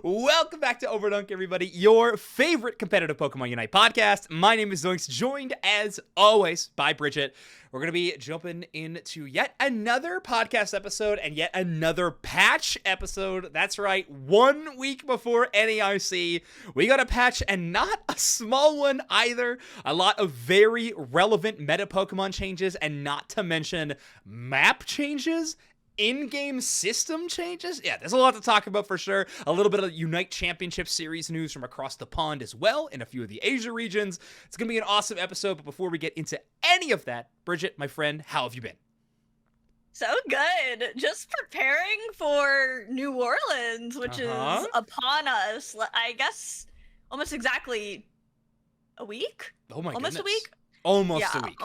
Welcome back to Overdunk, everybody, your favorite competitive Pokemon Unite podcast. My name is Zoinks, joined as always by Bridget. We're going to be jumping into yet another podcast episode and yet another patch episode. That's right, 1 week before NAIC, we got a patch, and not a small one either. A lot of very relevant meta Pokemon changes, and not to mention map changes. In-game system changes? Yeah, there's a lot to talk about for sure. A little bit of Unite Championship Series news from across the pond as well in a few of the Asia regions. It's going to be an awesome episode, but before we get into any of that, Bridget, my friend, how have you been? So good. Just preparing for New Orleans, which is upon us. I guess almost exactly a week? Oh my goodness. Almost a week? Almost a week.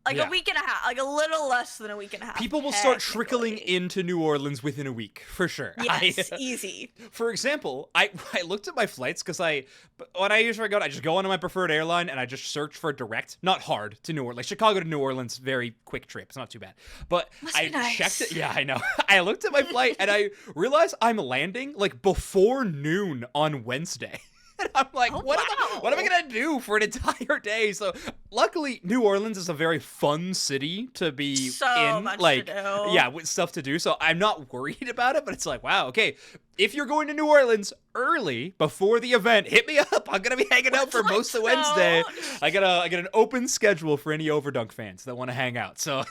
A week and a half, like a little less than a week and a half. People will start trickling into New Orleans within a week, for sure. Yes, easy. For example, I looked at my flights because when I usually go, I just go onto my preferred airline and I just search for direct, not hard, to New Orleans. Like Chicago to New Orleans, very quick trip. It's not too bad. But I checked it. Yeah, I know. I looked at my flight and I realized I'm landing like before noon on Wednesday. And I'm like, what am I gonna do for an entire day? So luckily, New Orleans is a very fun city to be in. Much like, to do. Yeah, with stuff to do. So I'm not worried about it. But it's like, wow, okay. If you're going to New Orleans early before the event, hit me up. I'm gonna be hanging out for most of Wednesday. I got an open schedule for any Overdunk fans that want to hang out. So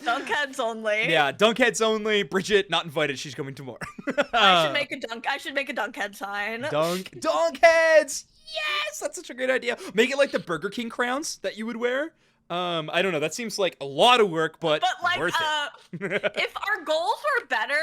Dunkheads only. Yeah, Dunkheads only. Bridget not invited. She's coming tomorrow. I should make a Dunkhead sign. Dunkheads. Yes, that's such a great idea. Make it like the Burger King crowns that you would wear. I don't know. That seems like a lot of work, but like, worth it. If our goals were better,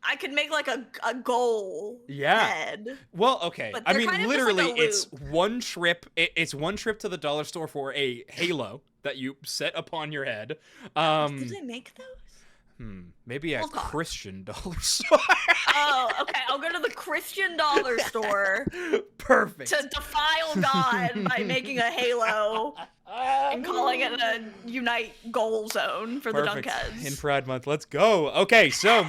I could make like a goal head. Well, okay. But I mean, literally, like it's one trip. It's one trip to the dollar store for a halo that you set upon your head. Did they make those? Maybe a Christian dollar store. Oh, okay. I'll go to the Christian dollar store. Perfect. To defile God by making a halo and calling it a Unite goal zone for the Dunkheads. In Pride Month, let's go. Okay, so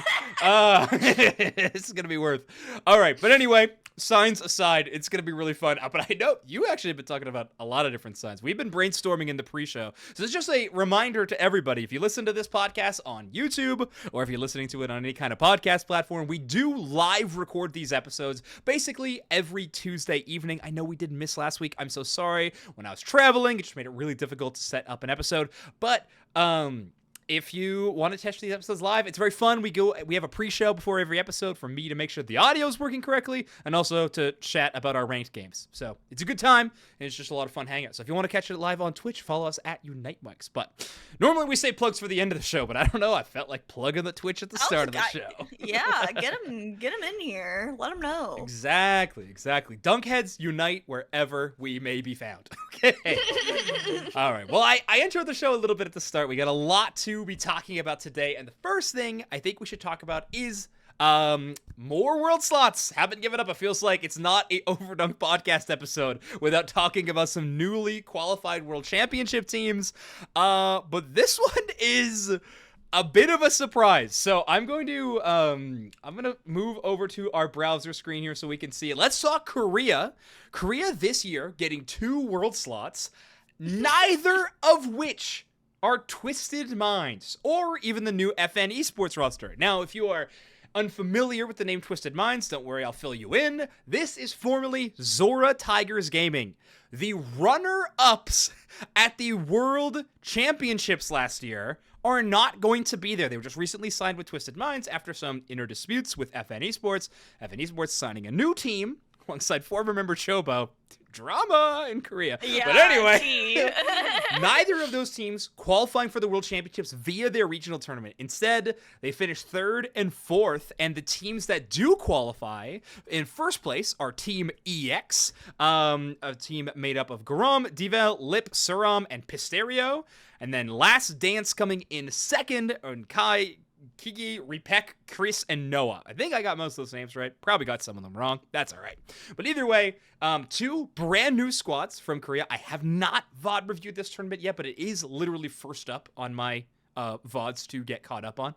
this is gonna be worth. All right, but anyway. Signs aside, it's going to be really fun. But I know you actually have been talking about a lot of different signs. We've been brainstorming in the pre-show. So it's just a reminder to everybody, if you listen to this podcast on YouTube, or if you're listening to it on any kind of podcast platform, we do live record these episodes basically every Tuesday evening. I know we did miss last week. I'm so sorry. When I was traveling, it just made it really difficult to set up an episode. But, if you want to catch these episodes live, it's very fun. We have a pre-show before every episode for me to make sure the audio is working correctly, and also to chat about our ranked games. So it's a good time, and it's just a lot of fun hangout. So if you want to catch it live on Twitch, follow us at UniteMics. But normally we say plugs for the end of the show, but I don't know. I felt like plugging the Twitch at the start of the show. Yeah, get them in here. Let them know. Exactly. Dunkheads unite wherever we may be found. Okay. All right. Well, I entered the show a little bit at the start. We got a lot to be talking about today, and the first thing I think we should talk about is more world slots. Haven't given up. It feels like it's not a Overdunk podcast episode without talking about some newly qualified world championship teams. But this one is a bit of a surprise. So I'm going to move over to our browser screen here so we can see it. Let's talk Korea. Korea this year getting 2 world slots, neither of which are Twisted Minds, or even the new FN Esports roster. Now, if you are unfamiliar with the name Twisted Minds, don't worry, I'll fill you in. This is formerly Zora Tigers Gaming, the runner-ups at the World Championships last year are not going to be there. They were just recently signed with Twisted Minds after some inner disputes with FN Esports. FN Esports signing a new team alongside former member Chobo. Drama in Korea. Yeah, but anyway, neither of those teams qualifying for the World Championships via their regional tournament. Instead, they finished 3rd and 4th, and the teams that do qualify in first place are Team EX, a team made up of Garam, Divel, Lip, Suram, and Pisterio. And then Last Dance coming in second, and Kai, Kiki, Repek, Chris, and Noah. I think I got most of those names right. Probably got some of them wrong. That's all right. But either way, 2 brand new squads from Korea. I have not VOD reviewed this tournament yet, but it is literally first up on my VODs to get caught up on.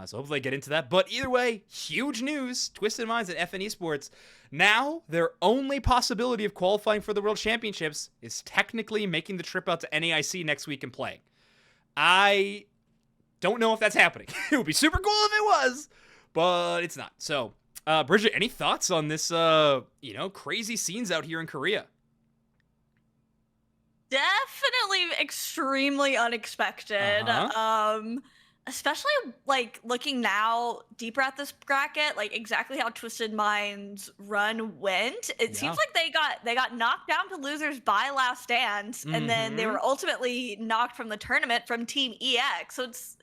So hopefully I get into that. But either way, huge news. Twisted Minds and FN Esports. Now, their only possibility of qualifying for the World Championships is technically making the trip out to NAIC next week and playing. I don't know if that's happening. It would be super cool if it was, but it's not. So, Bridget, any thoughts on this, crazy scenes out here in Korea? Definitely extremely unexpected. Especially like looking now deeper at this bracket, like exactly how Twisted Minds run went. It seems like they got knocked down to losers by Last Dance, and then they were ultimately knocked from the tournament from Team EX. So it's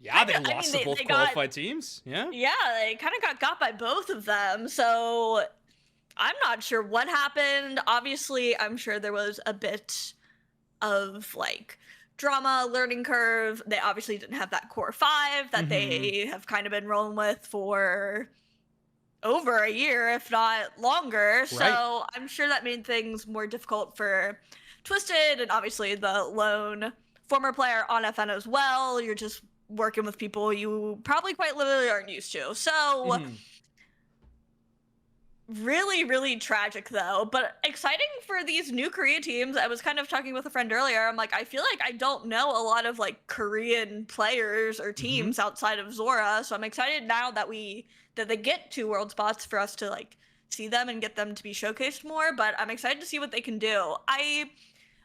they lost to both qualified teams. Yeah, they kind of got by both of them. So I'm not sure what happened. Obviously, I'm sure there was a bit of like drama, learning curve. They obviously didn't have that core 5 that they have kind of been rolling with for over a year, if not longer. Right. So I'm sure that made things more difficult for Twisted, and obviously the lone former player on FN as well. You're just working with people you probably quite literally aren't used to. So really, really tragic though, but exciting for these new Korea teams. I was kind of talking with a friend earlier. I'm like, I feel like I don't know a lot of like Korean players or teams outside of Zora. So I'm excited now that they get 2 world spots for us to like see them and get them to be showcased more. But I'm excited to see what they can do.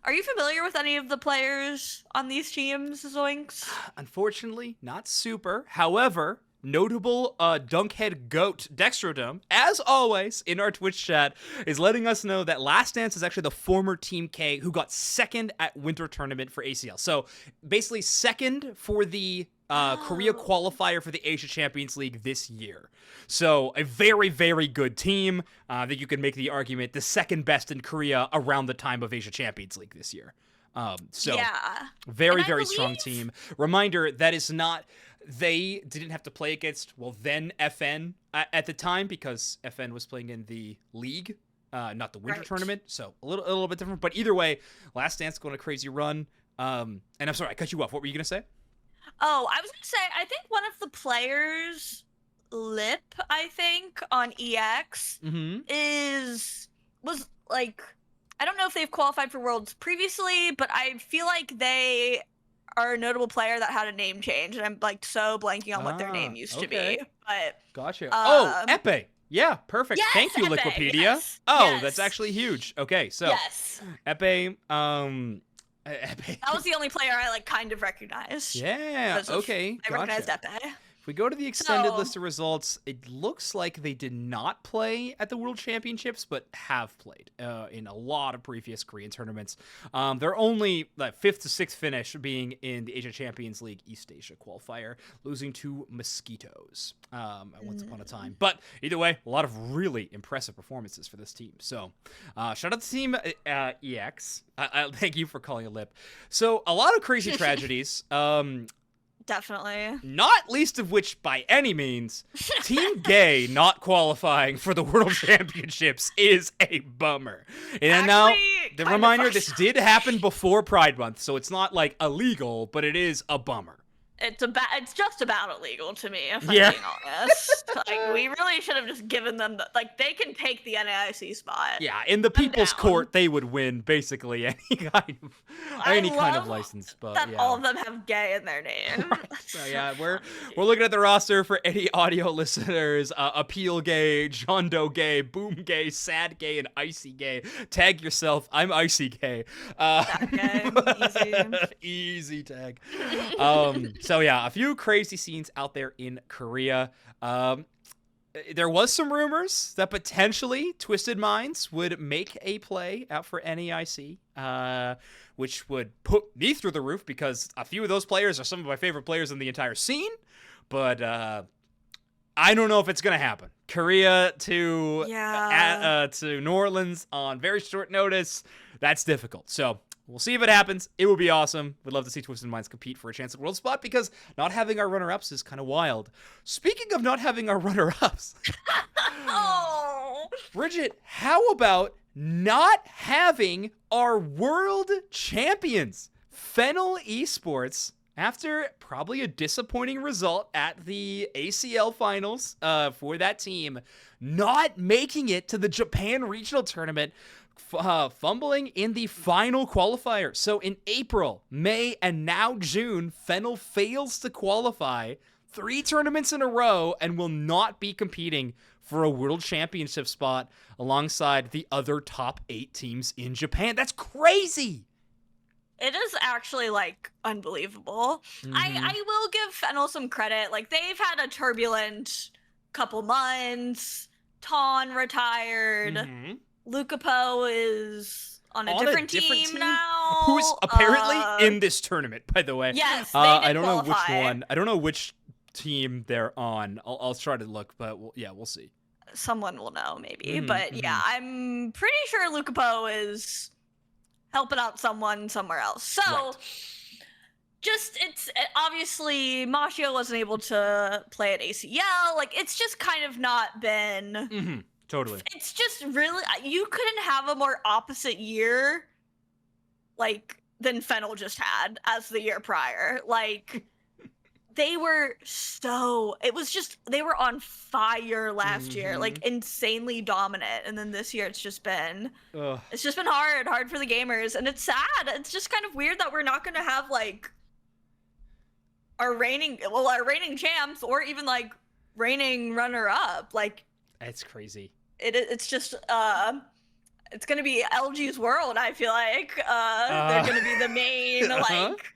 Are you familiar with any of the players on these teams, Zoinks? Unfortunately, not super. However, notable Dunkhead GOAT Dextrodome, as always in our Twitch chat, is letting us know that Last Dance is actually the former Team K who got second at Winter Tournament for ACL. So basically second for the Korea qualifier for the Asia Champions League this year. So a very, very good team. I think you could make the argument the second best in Korea around the time of Asia Champions League this year. Very, very strong team. Reminder, that is not... They didn't have to play against, then FN at the time, because FN was playing in the league, not the winter tournament. So a little bit different. But either way, Last Dance going a crazy run. And I'm sorry, I cut you off. What were you going to say? Oh, I was going to say, I think one of the players, Lip, I think, on EX, was like, I don't know if they've qualified for Worlds previously, but I feel like they are a notable player that had a name change, and I'm like so blanking on what their name used to be. But gotcha. Epe. Yeah, perfect. Yes, thank you, Epe, Liquipedia. yes, That's actually huge. Okay, so Epe, Epe. That was the only player I like kind of recognized. Yeah. Okay. I recognized Epe. If we go to the extended list of results, it looks like they did not play at the World Championships, but have played in a lot of previous Korean tournaments. Their only 5th to 6th finish being in the Asia Champions League East Asia qualifier, losing to Mosquitoes once upon a time. But either way, a lot of really impressive performances for this team. So shout out to Team EX. Thank you for calling a Lip. So a lot of crazy tragedies. Definitely. Not least of which, by any means, Team Gay not qualifying for the World Championships is a bummer. And now, the reminder, this did happen before Pride Month, so it's not, like, illegal, but it is a bummer. It's just about illegal to me, if I'm being honest. Like, we really should have just given them they can take the NAIC spot. Yeah, in the People's Court, they would win basically any kind of license. But that all of them have gay in their name. Right. So yeah, we're looking at the roster for any audio listeners. Appeal Gay, John Doe Gay, Boom Gay, Sad Gay, and Icy Gay. Tag yourself. I'm Icy Gay. Easy tag. So yeah, a few crazy scenes out there in Korea. There was some rumors that potentially Twisted Minds would make a play out for NAIC, which would put me through the roof because a few of those players are some of my favorite players in the entire scene. But I don't know if it's going to happen. Korea to New Orleans on very short notice, that's difficult. So we'll see if it happens. It would be awesome. We'd love to see Twisted Minds compete for a chance at world spot because not having our runner-ups is kind of wild. Speaking of not having our runner-ups, Bridget, how about not having our world champions? Fennel Esports after probably a disappointing result at the ACL finals for that team, not making it to the Japan regional tournament, fumbling in the final qualifier. So in April, May, and now June, Fennel fails to qualify 3 tournaments in a row and will not be competing for a world championship spot alongside the other top 8 teams in Japan. That's crazy. It is actually, like, unbelievable. I will give Fennel some credit. Like, they've had a turbulent couple months. Ton retired. Lucario is on a different team now. Who's apparently in this tournament, by the way. Yes, they I don't qualify. know which one. I don't know which team they're on. I'll try to look, but we'll see. Someone will know, maybe. But yeah, I'm pretty sure Lucario is helping out someone somewhere else. So, Right. it's obviously Mashio wasn't able to play at ACL. Like, it's just kind of not been. Totally. It's just really, you couldn't have a more opposite year, like, than Fennel just had as the year prior. Like, they were they were on fire last year, like, insanely dominant. And then this year it's just been hard for the gamers. And it's sad. It's just kind of weird that we're not going to have, like, our reigning champs or even, like, reigning runner-up. Like, it's crazy. It's just, it's going to be LGs World, I feel like. They're going to be the main, like,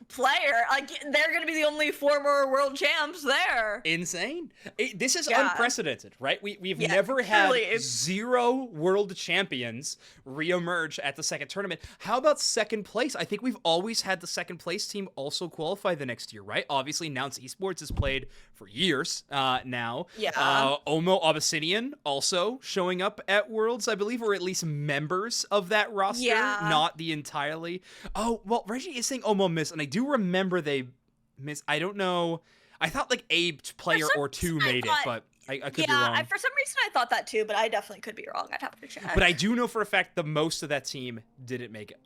player. Like, they're going to be the only former world champs there. Insane. This is unprecedented, right? We've never had 0 world champions reemerge at the second tournament. How about second place? I think we've always had the second place team also qualify the next year, right? Obviously, Nouns Esports has played for years now. Yeah. Omo Abyssinian also showing up at Worlds, I believe, or at least members of that roster, not the entirely. Oh, well, Reggie is saying Omo missed, and I do remember they missed. I don't know. I thought like a player or 2 made it, but I could be wrong. For some reason I thought that too, but I definitely could be wrong. I'd have to check. But I do know for a fact the most of that team didn't make it.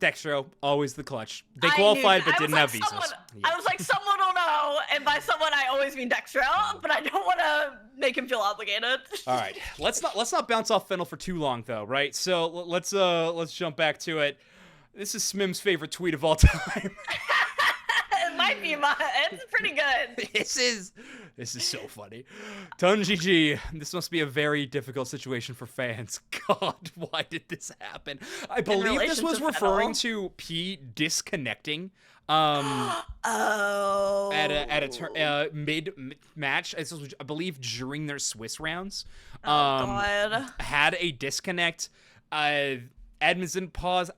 Dextro, always the clutch. They qualified but didn't have visas. I was like, someone will know, and by someone I always mean Dextro, but I don't want to make him feel obligated. All right, let's not bounce off Fennel for too long though, right? So let's jump back to it. This is Smim's favorite tweet of all time. It might be it's pretty good. This is so funny. Ton GG, this must be a very difficult situation for fans. God, why did this happen? I believe this was referring to P disconnecting. At a mid match, I believe during their Swiss rounds. God. Had a disconnect. Admins didn't pause.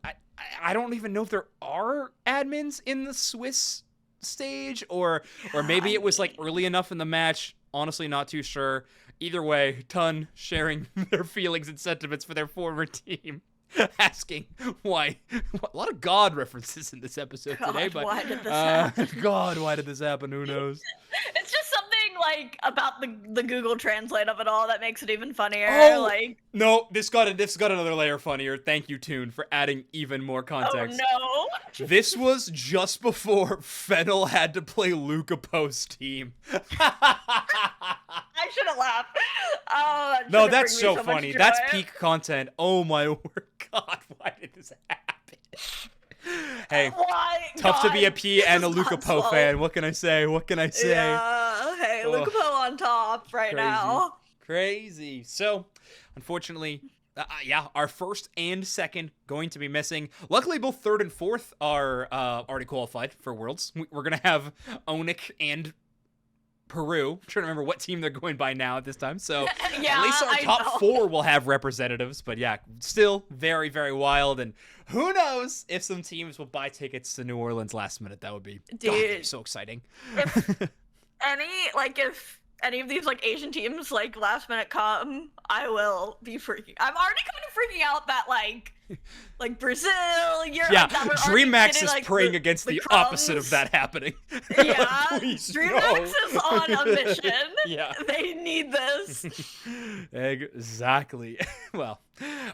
I don't even know if there are admins in the Swiss stage or maybe it was like early enough in the match. Honestly, not too sure. Either way, Ton sharing their feelings and sentiments for their former team. Asking why. A lot of God references in this episode today, but why did this happen? God, why did this happen? Who knows? It's just something like about the Google Translate of it all that makes it even funnier. Oh, like, no, this got another layer funnier. Thank you, Toon, for adding even more context. Oh no! This was just before Fennel had to play Lucapo's team. I shouldn't laugh. Oh, no, that's so funny. That's peak content. Oh my word, God, why did this happen? Hey, tough to be a P and a Lucapo fan. What can I say? Yeah, hey, Lucapo on top right now. Crazy. So, unfortunately, our first and second going to be missing. Luckily, both third and fourth are already qualified for Worlds. We're going to have Onyx and Peru. I'm trying to remember what team they're going by now at this time. So at least our top 4 will have representatives. But yeah, still very, very wild. And who knows if some teams will buy tickets to New Orleans last minute. That would be so exciting. If any of these like Asian teams like last minute come, I will be freaking. I'm already kind of freaking out that like like Brazil, Europe. Yeah, that were already DreamHax getting, is like, praying the- against the the opposite of crumbs. that happening. Yeah, Please, DreamHax no. is on a mission. Yeah. They need this. Exactly. Well,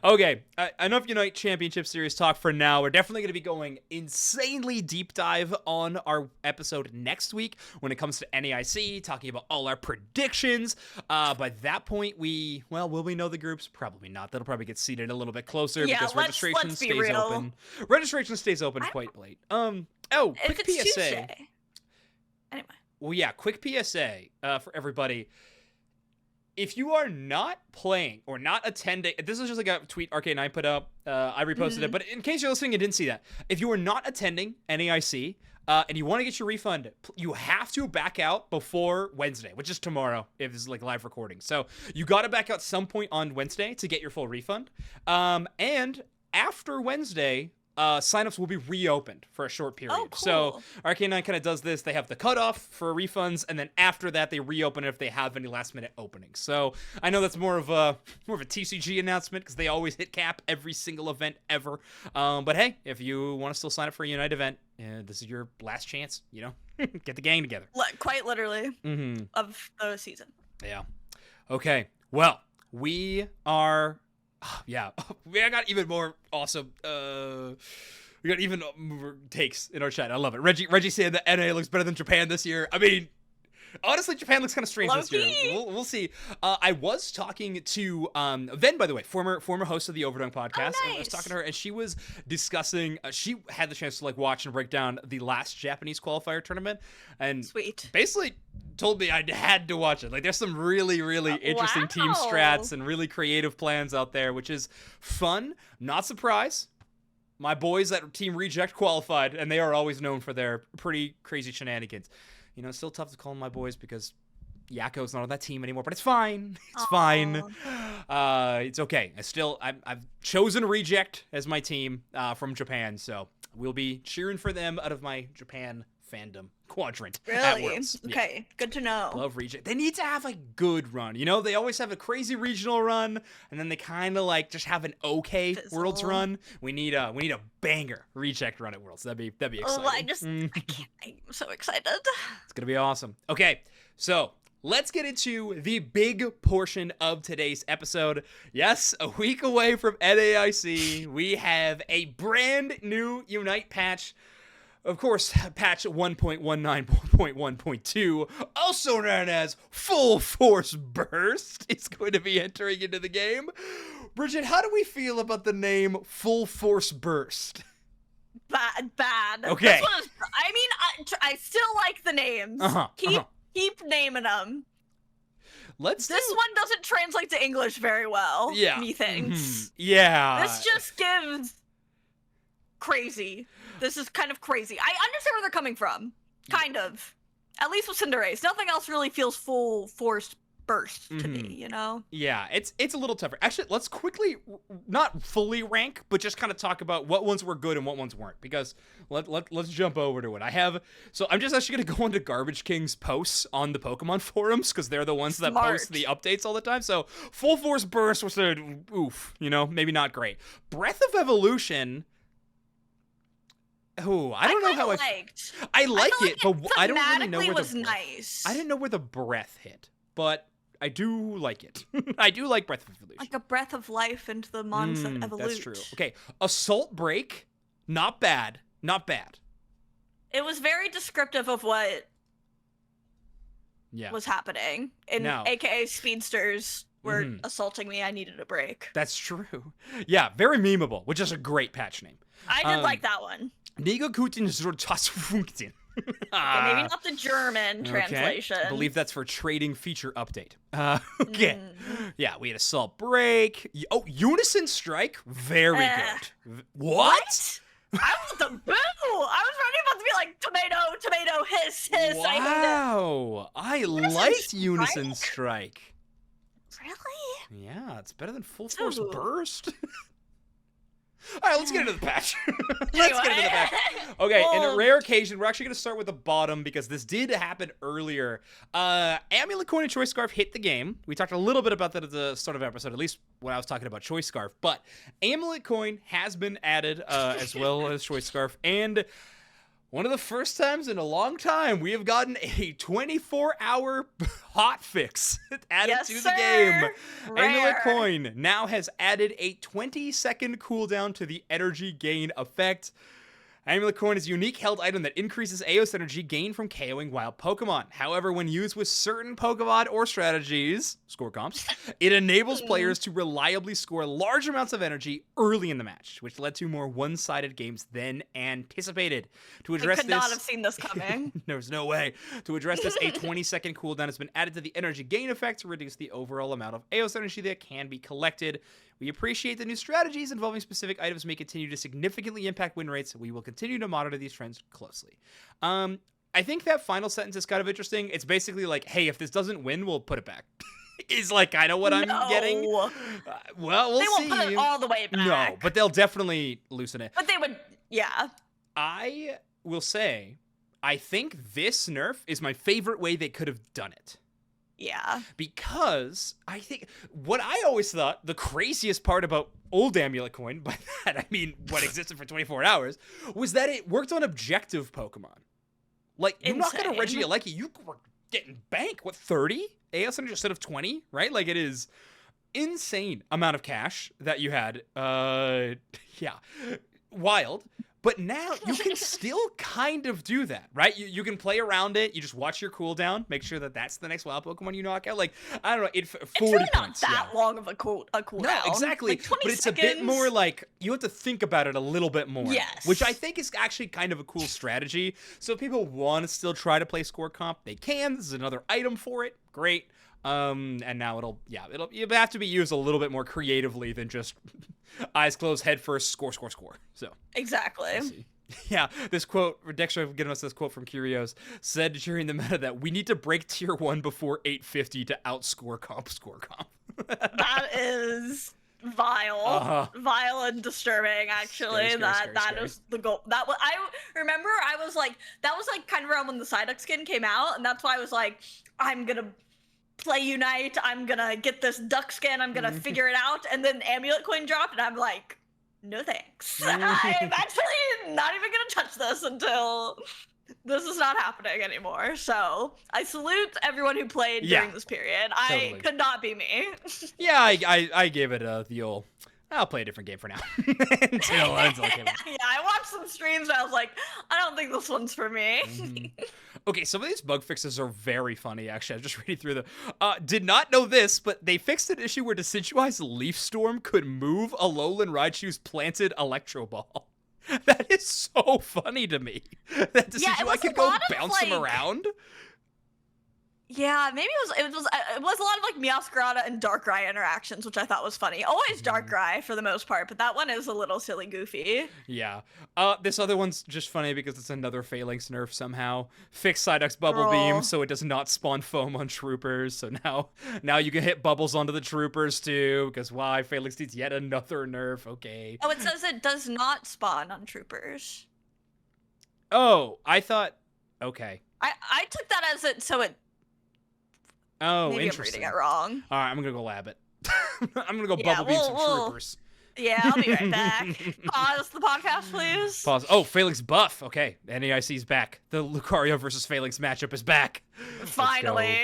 okay. Enough Unite Championship Series talk for now. We're definitely going to be going insanely deep dive on our episode next week when it comes to NAIC, talking about all our predictions. By that point, will we know the groups? Probably not. That'll probably get seated a little bit closer Yeah, because let's registration be stays real. open. Registration stays open quite late. If Quick it's PSA. Tuesday. Anyway. Well, yeah, quick PSA for everybody. If you are not playing or not attending, this is just like a tweet Arcade9 put up. I reposted it, but in case you're listening and didn't see that, if you are not attending NAIC and you want to get your refund, you have to back out before Wednesday, which is tomorrow if this is like live recording. So you got to back out some point on Wednesday to get your full refund. And after Wednesday, signups will be reopened for a short period. Oh, cool. So Arcade9 kind of does this. They have the cutoff for refunds, and then after that, they reopen it if they have any last-minute openings. So I know that's more of a TCG announcement because they always hit cap every single event ever. But hey, if you want to still sign up for a Unite event, this is your last chance. Get the gang together. Quite literally of the season. Yeah. Okay. Well, we are. Yeah, we got even more awesome. We got even more takes in our chat. I love it. Reggie saying that NA looks better than Japan this year. I mean, honestly, Japan looks kind of strange this year. We'll see. I was talking to Ven, by the way, former host of the Overdunk podcast. Oh, nice. I was talking to her, and she was discussing. She had the chance to like watch and break down the last Japanese qualifier tournament, and Sweet. basically told me I had to watch it. Like, there's some really, really interesting team strats and really creative plans out there, which is fun. Not surprised. My boys at Team Reject qualified, and they are always known for their pretty crazy shenanigans. It's still tough to call them my boys because Yako's not on that team anymore, but it's fine. It's fine. It's okay. I've chosen Reject as my team from Japan, so we'll be cheering for them out of my Japan fandom quadrant. At Really? Worlds. Okay, Yeah. good to know. Love Reject. They need to have a good run. They always have a crazy regional run, and then they kind of like just have an okay Fizzle. Worlds run. We need a banger Reject run at Worlds. That'd be exciting. I can't. I'm so excited. It's gonna be awesome. Okay, so let's get into the big portion of today's episode. Yes, a week away from NAIC, we have a brand new Unite patch. Of course, patch 1.19.1.2, also known as Full Force Burst, is going to be entering into the game. Bridget, how do we feel about the name Full Force Burst? Bad. Okay. I still like the names. Keep naming them. This one doesn't translate to English very well. Yeah. Methinks. Yeah. This just gives crazy. This is kind of crazy. I understand where they're coming from. Kind of. At least with Cinderase. Nothing else really feels full force burst to me, Yeah, it's a little tougher. Actually, let's quickly, not fully rank, but just kind of talk about what ones were good and what ones weren't, because let's jump over to it. I'm just actually going to go into Garbage King's posts on the Pokemon forums, because they're the ones that post the updates all the time. So Full Force Burst was maybe not great. Breath of Evolution... Oh, I don't know how liked. I like it, but I don't really know thematically where was nice. I didn't know where the breath hit, but I do like it. I do like Breath of Evolution. Like a breath of life into the mons that evolute. That's true. Okay, Assault Break, not bad. Not bad. It was very descriptive of what was happening. AKA speedsters were assaulting me. I needed a break. That's true. Yeah, very memeable, which is a great patch name. I did like that one. Negakuten Zurtasfunkten. Maybe not the German translation. I believe that's for trading feature update. Okay. Yeah, we had Assault Break. Oh, Unison Strike. Very good. What? I was the boo! I was ready about to be like, tomato, hiss. Wow. I liked Unison Strike. Really? Yeah, it's better than Full Force Burst. All right, let's get into the patch. Let's get into the patch. Okay, in a Well, rare occasion, we're actually going to start with the bottom because this did happen earlier. Amuletcoin and Choice Scarf hit the game. We talked a little bit about that at the start of the episode, at least when I was talking about Choice Scarf. But Amuletcoin has been added as well as Choice Scarf. And one of the first times in a long time, we have gotten a 24-hour hotfix added Yes, to the sir. game. Rare. Amuletcoin now has added a 20-second cooldown to the energy gain effect. Amuletcoin is a unique held item that increases Aeos energy gained from KOing wild Pokemon. However, when used with certain Pokemon or strategies, score comps, it enables players to reliably score large amounts of energy early in the match, which led to more one-sided games than anticipated. To I address could this, not have seen this coming. there's no way. To address this, a 20-second cooldown has been added to the energy gain effect to reduce the overall amount of Aeos energy that can be collected. We appreciate the new strategies involving specific items may continue to significantly impact win rates. We will continue to monitor these trends closely. I think that final sentence is kind of interesting. It's basically like, hey, if this doesn't win, we'll put it back. Is like kind of what I'm getting. Well, we'll They see. won't put it all the way back. No, but they'll definitely loosen it. But they would, yeah. I will say, I think this nerf is my favorite way they could have done it. Yeah. Because I think what I always thought the craziest part about old Amuletcoin, by that I mean what existed for 24 hours, was that it worked on objective Pokemon. Like, you're not going to Insane. Regieleki, you were getting bank, 30? AS energy instead of 20, right? Like, it is insane amount of cash that you had. Yeah. Wild. But now you can still kind of do that, right? You can play around it. You just watch your cooldown, make sure that that's the next wild Pokemon you knock out. Like, I don't know, 40 It's really not points. that long of a cooldown. No, exactly. Like 20 but it's seconds. a bit more like, you have to think about it a little bit more. Yes. Which I think is actually kind of a cool strategy. So if people want to still try to play score comp, they can. This is another item for it. Great. And now it'll have to be used a little bit more creatively than just eyes closed, head first, score. So Exactly. we'll see. Yeah, this quote, Dexter giving us this quote from Curios, said during the meta that we need to break tier 1 before 850 to outscore score comp. That is vile. Vile and disturbing, actually. Scary. That is the goal. I remember I was like, that was like kind of around when the Psyduck skin came out, and that's why I was like, I'm gonna play Unite, I'm gonna get this duck skin, I'm gonna figure it out, and then Amuletcoin dropped, and I'm like, no thanks. I'm actually not even gonna touch this until this is not happening anymore. So I salute everyone who played during this period. Totally. I could not be me. Yeah, I gave it the old, I'll play a different game for now. until I came out. Yeah, I watched some streams and I was like, I don't think this one's for me. Okay, some of these bug fixes are very funny, actually. I'm just reading through them. Did not know this, but they fixed an issue where Decidueye's Leaf Storm could move Alolan Raichu's planted Electro Ball. That is so funny to me. That Decidueye could go bounce him around. Yeah, maybe it was a lot of like Meowscarada and Darkrai interactions, which I thought was funny. Always Darkrai for the most part, but that one is a little silly goofy. Yeah. This other one's just funny because it's another Phalanx nerf somehow. Fix Psyduck's Bubble Beam so it does not spawn foam on Troopers. So now you can hit bubbles onto the Troopers too, because why? Phalanx needs yet another nerf. Okay. Oh, it says it does not spawn on Troopers. Oh, I thought. Okay. I took that as it so it. Oh, Maybe interesting. I'm reading it wrong. All right, I'm gonna go lab it. I'm gonna go bubble beam some Troopers. Yeah, I'll be right back. Pause the podcast, please. Pause. Oh, Phalanx buff. Okay, NAIC's back. The Lucario versus Phalanx matchup is back. Finally.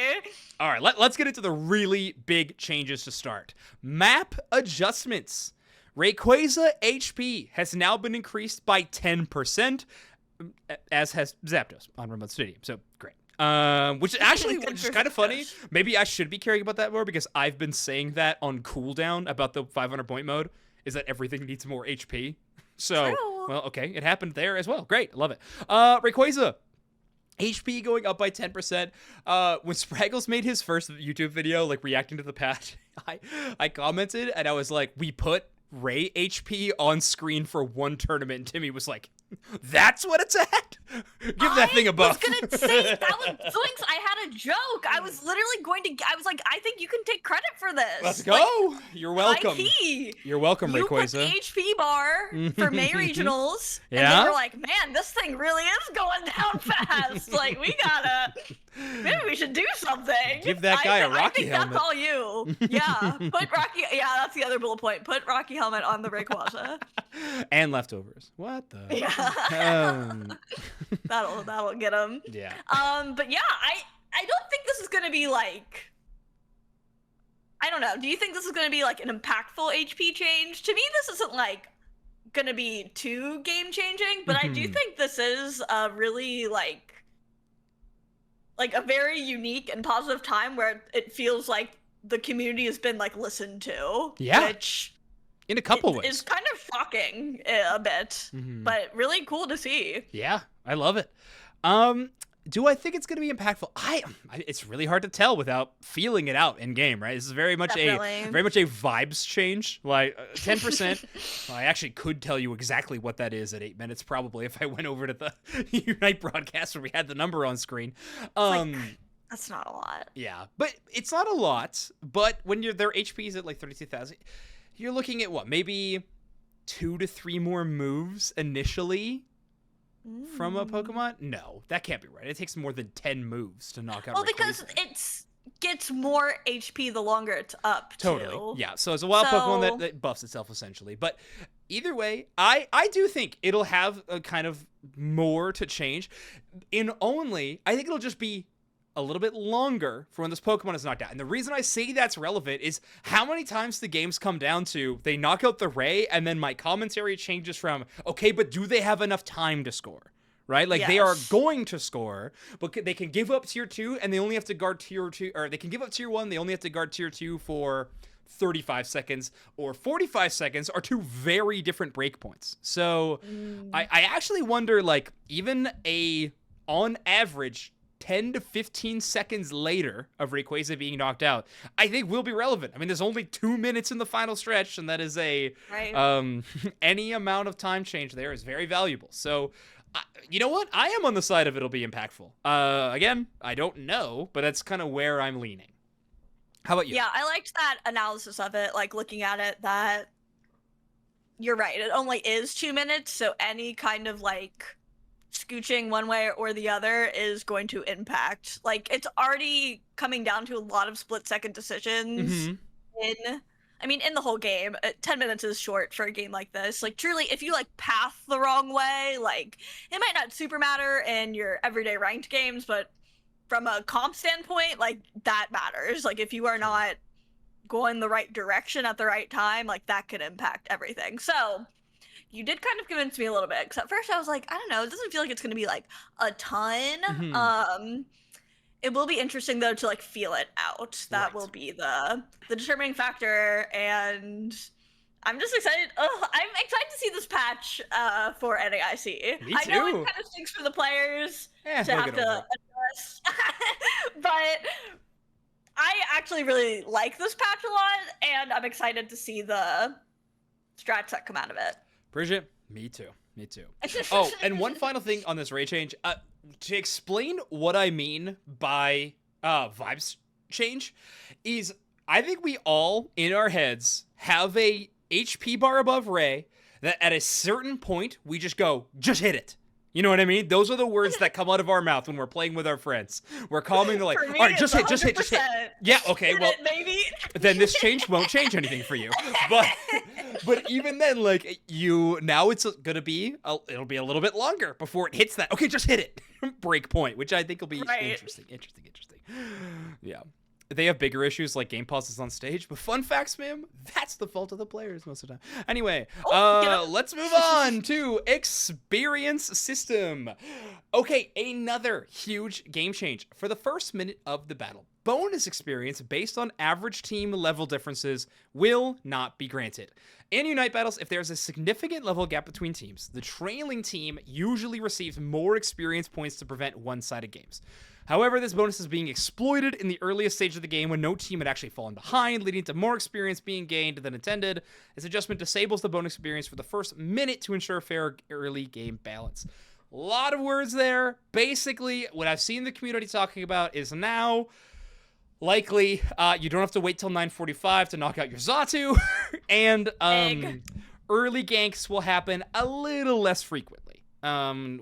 All right, let's get into the really big changes to start. Map adjustments. Rayquaza HP has now been increased by 10%, as has Zapdos on Remote Stadium. So great. Which is kind of funny. Maybe I should be caring about that more because I've been saying that on cooldown about the 500 point mode is that everything needs more HP. So, True. well, okay, it happened there as well. Great, love it. Rayquaza. HP going up by 10%. When Spraggles made his first YouTube video, like reacting to the patch, I commented and I was like, we put Ray HP on screen for one tournament. And Timmy was like, That's what it's at? Give that thing a buff. I was gonna say, that was Zoinks, I had a joke. I was literally I was like, I think you can take credit for this. Let's go. Like, you're welcome. You're welcome, Rayquaza. You put the HP bar for May Regionals, and they were like, man, this thing really is going down fast. Like, maybe we should do something. Give that guy a Rocky helmet. That's all you. Yeah, that's the other bullet point. Put Rocky helmet on the Rayquaza. And leftovers. What the? Yeah. That'll get him. Yeah. But yeah, I don't think this is gonna be like, I don't know. Do you think this is gonna be like an impactful HP change? To me, this isn't like gonna be too game changing, but I do think this is a really like a very unique and positive time where it feels like the community has been like listened to. Yeah. Which in a couple ways. It's kind of shocking a bit, but really cool to see. Yeah, I love it. Do I think it's going to be impactful? It's really hard to tell without feeling it out in game, right? This is very much a vibes change. Like 10%. Well, I actually could tell you exactly what that is at 8 minutes, probably, if I went over to the Unite broadcast where we had the number on screen. That's not a lot. Yeah, but it's not a lot. But when their HP is at like 32,000. You're looking at what, maybe 2 to 3 more moves initially from a Pokemon? No, that can't be right. It takes more than 10 moves to knock out. Well, because it gets more HP the longer it's up. Totally. Yeah. So it's a wild Pokemon that buffs itself essentially. But either way, I do think it'll have a kind of more to change. I think it'll just be a little bit longer for when this Pokemon is knocked out. And the reason I say that's relevant is how many times the games come down to they knock out the Ray and then my commentary changes from, okay, but do they have enough time to score? Right? Like they are going to score, but they can give up tier 2 and they only have to guard tier 2, or they can give up tier 1, they only have to guard tier 2 for 35 seconds or 45 seconds are 2 very different breakpoints. So I actually wonder, like, even on average 10 to 15 seconds later of Rayquaza being knocked out, I think will be relevant. I mean, there's only 2 minutes in the final stretch, and that is any amount of time change there is very valuable. So, you know what? I am on the side of it'll be impactful. Again, I don't know, but that's kind of where I'm leaning. How about you? Yeah, I liked that analysis of it, like looking at it, that you're right. It only is 2 minutes, so any kind of like scooching one way or the other is going to impact. Like, it's already coming down to a lot of split-second decisions in the whole game. 10 minutes is short for a game like this. Like, truly, if you like path the wrong way, like, it might not super matter in your everyday ranked games, but from a comp standpoint, like, that matters. Like, if you are not going the right direction at the right time, like, that could impact everything. So you did kind of convince me a little bit, because at first I was like, I don't know, it doesn't feel like it's going to be like a ton. It will be interesting though to like feel it out. That will be the determining factor, and I'm just excited. I'm excited to see this patch for NAIC. Me too. I know it kind of stinks for the players to have to adjust, but I actually really like this patch a lot, and I'm excited to see the strats that come out of it. Bridget, me too. Oh, and one final thing on this Ray change. To explain what I mean by vibes change is I think we all, in our heads, have a HP bar above Ray that at a certain point, we just go, just hit it. You know what I mean? Those are the words that come out of our mouth when we're playing with our friends. We're calming, they're like, all right, just hit. Yeah, okay, well, maybe. Then this change won't change anything for you. But even then, like, now it's gonna be, it'll be a little bit longer before it hits that, okay, just hit it, break point, which I think will be interesting. Yeah. They have bigger issues like game pauses on stage, but fun facts, ma'am, that's the fault of the players most of the time. Anyway, let's move on to experience system. Okay, another huge game change. For the first minute of the battle, bonus experience based on average team level differences will not be granted. In Unite battles, if there's a significant level gap between teams, the trailing team usually receives more experience points to prevent one-sided games. However, this bonus is being exploited in the earliest stage of the game when no team had actually fallen behind, leading to more experience being gained than intended. This adjustment disables the bonus experience for the first minute to ensure fair early game balance. A lot of words there. Basically, what I've seen the community talking about is now likely you don't have to wait till 9:45 to knock out your Xatu, and early ganks will happen a little less frequently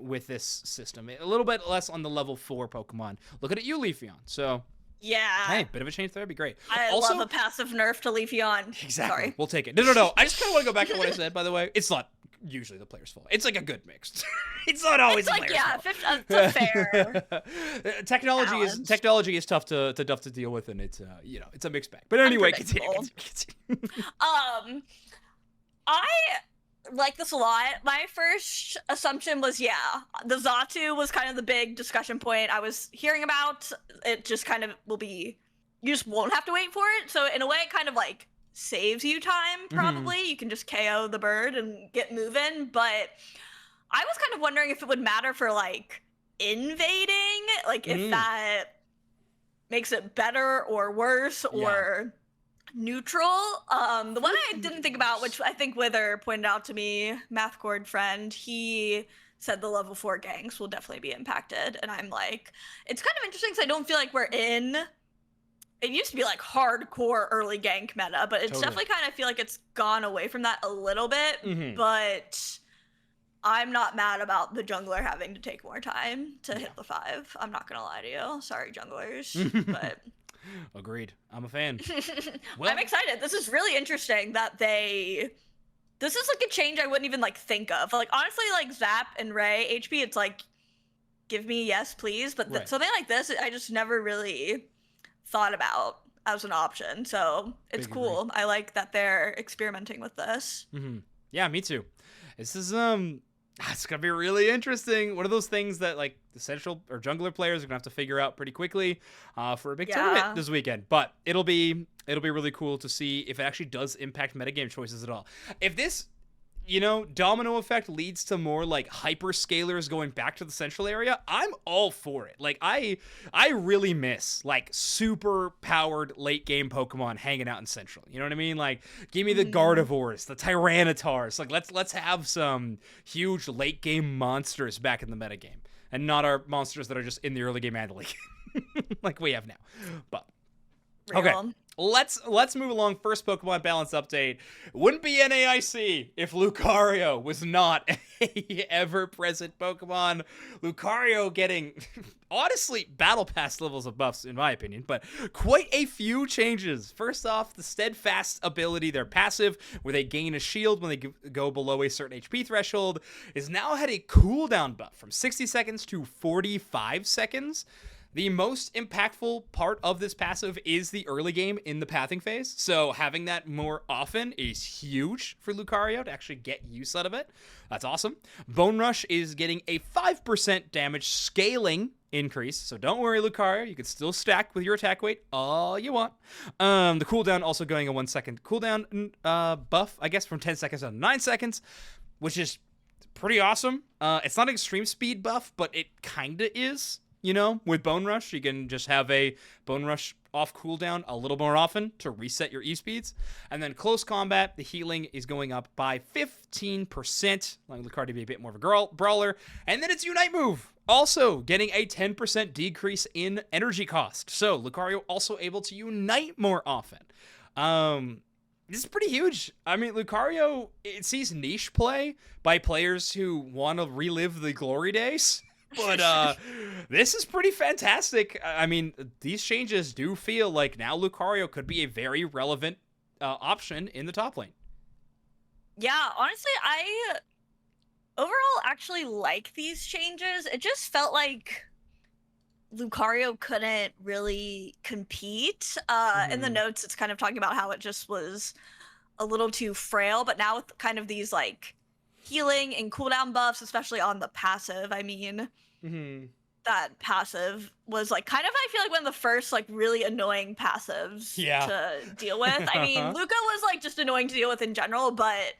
with this system. A little bit less on the level 4 Pokemon. Looking at you, Leafeon. So yeah. Hey, bit of a change there would be great. I also, love a passive nerf to Leafeon. Exactly. Sorry. We'll take it. No. I just kind of want to go back to what I said, by the way. It's not usually the player's fault. It's like a good mix. It's not always the player's fault. It's a fair technology is tough to deal with, and it's it's a mixed bag. But anyway, continue. I like this a lot. My first assumption was, the Xatu was kind of the big discussion point I was hearing about. It just kind of will be, you just won't have to wait for it. So in a way, it kind of like saves you time, probably. You can just KO the bird and get moving. But I was kind of wondering if it would matter for like invading, like if that makes it better or worse or neutral. The one I didn't think about, which I think Wither pointed out to me, Mathcord friend, he said the level 4 ganks will definitely be impacted. And I'm like, it's kind of interesting because I don't feel like we're in, it used to be like hardcore early gank meta, but it's definitely kind of feel like it's gone away from that a little bit. But I'm not mad about the jungler having to take more time to hit the 5. I'm not gonna lie to you. Sorry, junglers. But agreed. I'm a fan. Well, I'm excited. This is really interesting that this is like a change I wouldn't even like think of. Like honestly, like Zap and Ray HP, it's like, give me yes, please. But something like this, I just never really thought about as an option. So it's cool. I like that they're experimenting with this. Yeah, me too. This is it's gonna be really interesting. One of those things that like the central or jungler players are gonna have to figure out pretty quickly for a big tournament this weekend. But it'll be really cool to see if it actually does impact metagame choices at all. If this domino effect leads to more like hyperscalers going back to the central area, I'm all for it. Like I really miss like super powered late game Pokemon hanging out in central. You know what I mean? Like give me the Gardevoirs, the Tyrannitars. Like let's have some huge late game monsters back in the metagame and not our monsters that are just in the early game and league like we have now. But okay. Let's move along. First Pokemon balance update. Wouldn't be NAIC if Lucario was not a ever-present Pokemon. Lucario getting, honestly, Battle Pass levels of buffs, in my opinion, but quite a few changes. First off, the Steadfast ability, their passive, where they gain a shield when they go below a certain HP threshold, is now had a cooldown buff from 60 seconds to 45 seconds. The most impactful part of this passive is the early game in the pathing phase, so having that more often is huge for Lucario to actually get use out of it. That's awesome. Bone Rush is getting a 5% damage scaling increase, so don't worry, Lucario, you can still stack with your attack weight all you want. The cooldown also going a 1 second cooldown buff, I guess, from 10 seconds down to 9 seconds, which is pretty awesome. It's not an extreme speed buff, but it kinda is. With Bone Rush, you can just have a Bone Rush off cooldown a little more often to reset your E-speeds. And then close combat, the healing is going up by 15%, allowing Lucario to be a bit more of a brawler. And then its Unite move, also getting a 10% decrease in energy cost. So Lucario also able to Unite more often. This is pretty huge. I mean, Lucario, it sees niche play by players who want to relive the glory days. But this is pretty fantastic. I mean, these changes do feel like now Lucario could be a very relevant option in the top lane. Yeah, honestly, I overall actually like these changes. It just felt like Lucario couldn't really compete. In the notes, it's kind of talking about how it just was a little too frail, but now with kind of these like healing and cooldown buffs, especially on the passive. I mean, that passive was like kind of, I feel like, one of the first like really annoying passives to deal with. I mean, Luca was like just annoying to deal with in general, but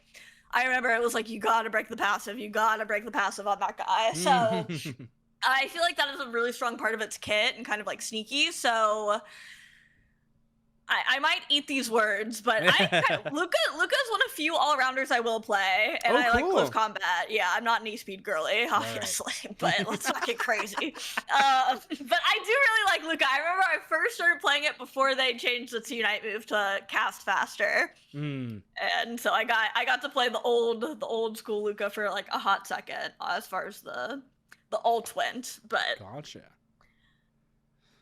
I remember it was like, you gotta break the passive, on that guy. So I feel like that is a really strong part of its kit and kind of like sneaky. So I might eat these words, but Luca's one of few all-rounders I will play, and I like close combat. Yeah, I'm not an E-speed girly, obviously, but let's not get crazy. But I do really like Luca. I remember I first started playing it before they changed its Unite move to cast faster, and so I got to play the old school Luca for like a hot second, as far as the ult went. But gotcha.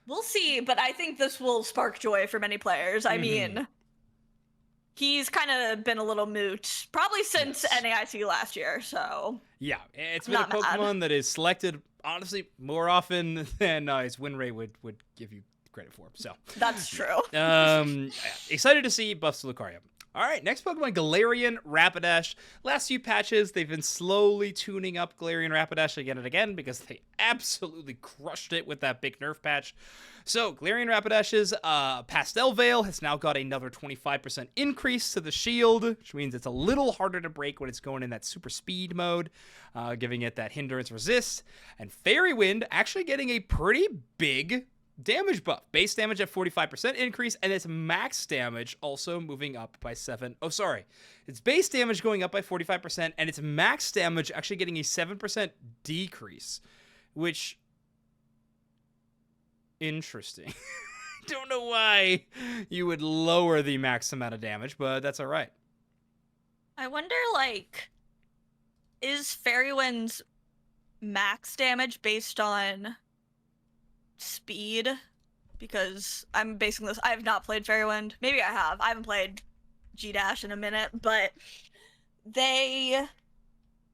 We'll see, but I think this will spark joy for many players. I mean, he's kind of been a little moot, probably since NAIC last year, so... Yeah, it's been a Pokemon that is selected, honestly, more often than his win rate would give you credit for, so... That's true. Excited to see buffs to Lucario. All right, next Pokemon, Galarian Rapidash. Last few patches, they've been slowly tuning up Galarian Rapidash again and again because they absolutely crushed it with that big nerf patch. So, Galarian Rapidash's Pastel Veil has now got another 25% increase to the shield, which means it's a little harder to break when it's going in that super speed mode, giving it that hindrance resist. And Fairy Wind actually getting a pretty big damage buff. Base damage at 45% increase, and its max damage also moving up by 7. Oh, sorry. Its base damage going up by 45%, and its max damage actually getting a 7% decrease, which... Interesting. Don't know why you would lower the max amount of damage, but that's all right. I wonder, like, is Fairy Wind's max damage based on speed? Because I'm basing this, I have not played Fairy Wind. Maybe I have. I haven't played G-Dash in a minute, but they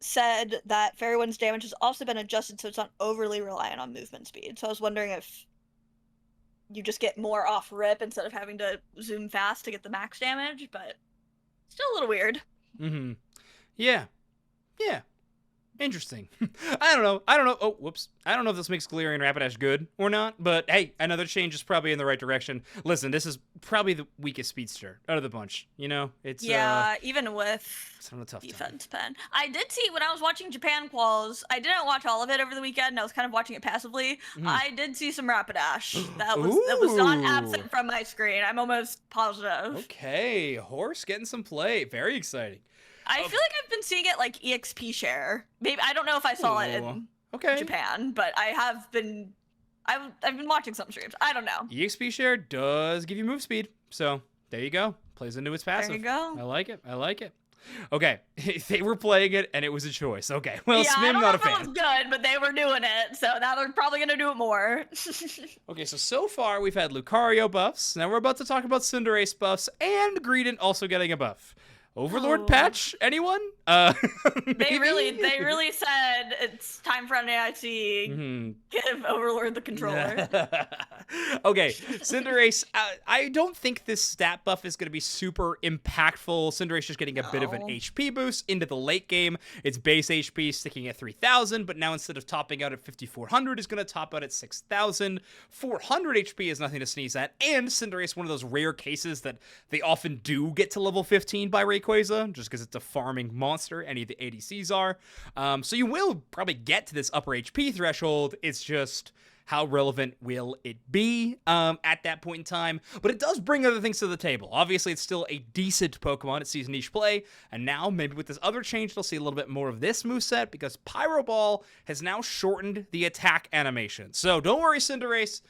said that Fairy Wind's damage has also been adjusted so it's not overly reliant on movement speed. So I was wondering if you just get more off rip instead of having to zoom fast to get the max damage, but still a little weird. Yeah. Interesting. I don't know. Oh, whoops. I don't know if this makes Galarian Rapidash good or not, but hey, another change is probably in the right direction. Listen, this is probably the weakest speedster out of the bunch. You know, it's even with it's on a tough defense pen. I did see when I was watching Japan quals. I didn't watch all of it over the weekend. I was kind of watching it passively. I did see some Rapidash. That was not absent from my screen. I'm almost positive. Okay, Horse getting some play. Very exciting. I feel like I've been seeing it like EXP share. Maybe I don't know if I saw it in Japan, but I've been watching some streams. I don't know. EXP share does give you move speed, so there you go. Plays into its passive. There you go. I like it. Okay, they were playing it and it was a choice. Okay, well, yeah, Smim not a fan. I don't know if it was good, but they were doing it, so now they're probably gonna do it more. Okay, so far we've had Lucario buffs. Now we're about to talk about Cinderase buffs and Greedant also getting a buff. Overlord patch? Anyone? They really said it's time for NAIC. Give Overlord the controller. Okay, Cinderace. I don't think this stat buff is going to be super impactful. Cinderace just getting a bit of an HP boost into the late game. Its base HP sticking at 3,000, but now instead of topping out at 5,400, is going to top out at 6,000. 400 HP is nothing to sneeze at, and Cinderace, one of those rare cases that they often do get to level 15 by Rayquaza, just because it's a farming monster. Any of the ADCs are. So you will probably get to this upper HP threshold. It's just how relevant will it be at that point in time? But it does bring other things to the table. Obviously, it's still a decent Pokemon. It sees niche play. And now, maybe with this other change, they'll see a little bit more of this moveset because Pyro Ball has now shortened the attack animation. So don't worry, Cinderace.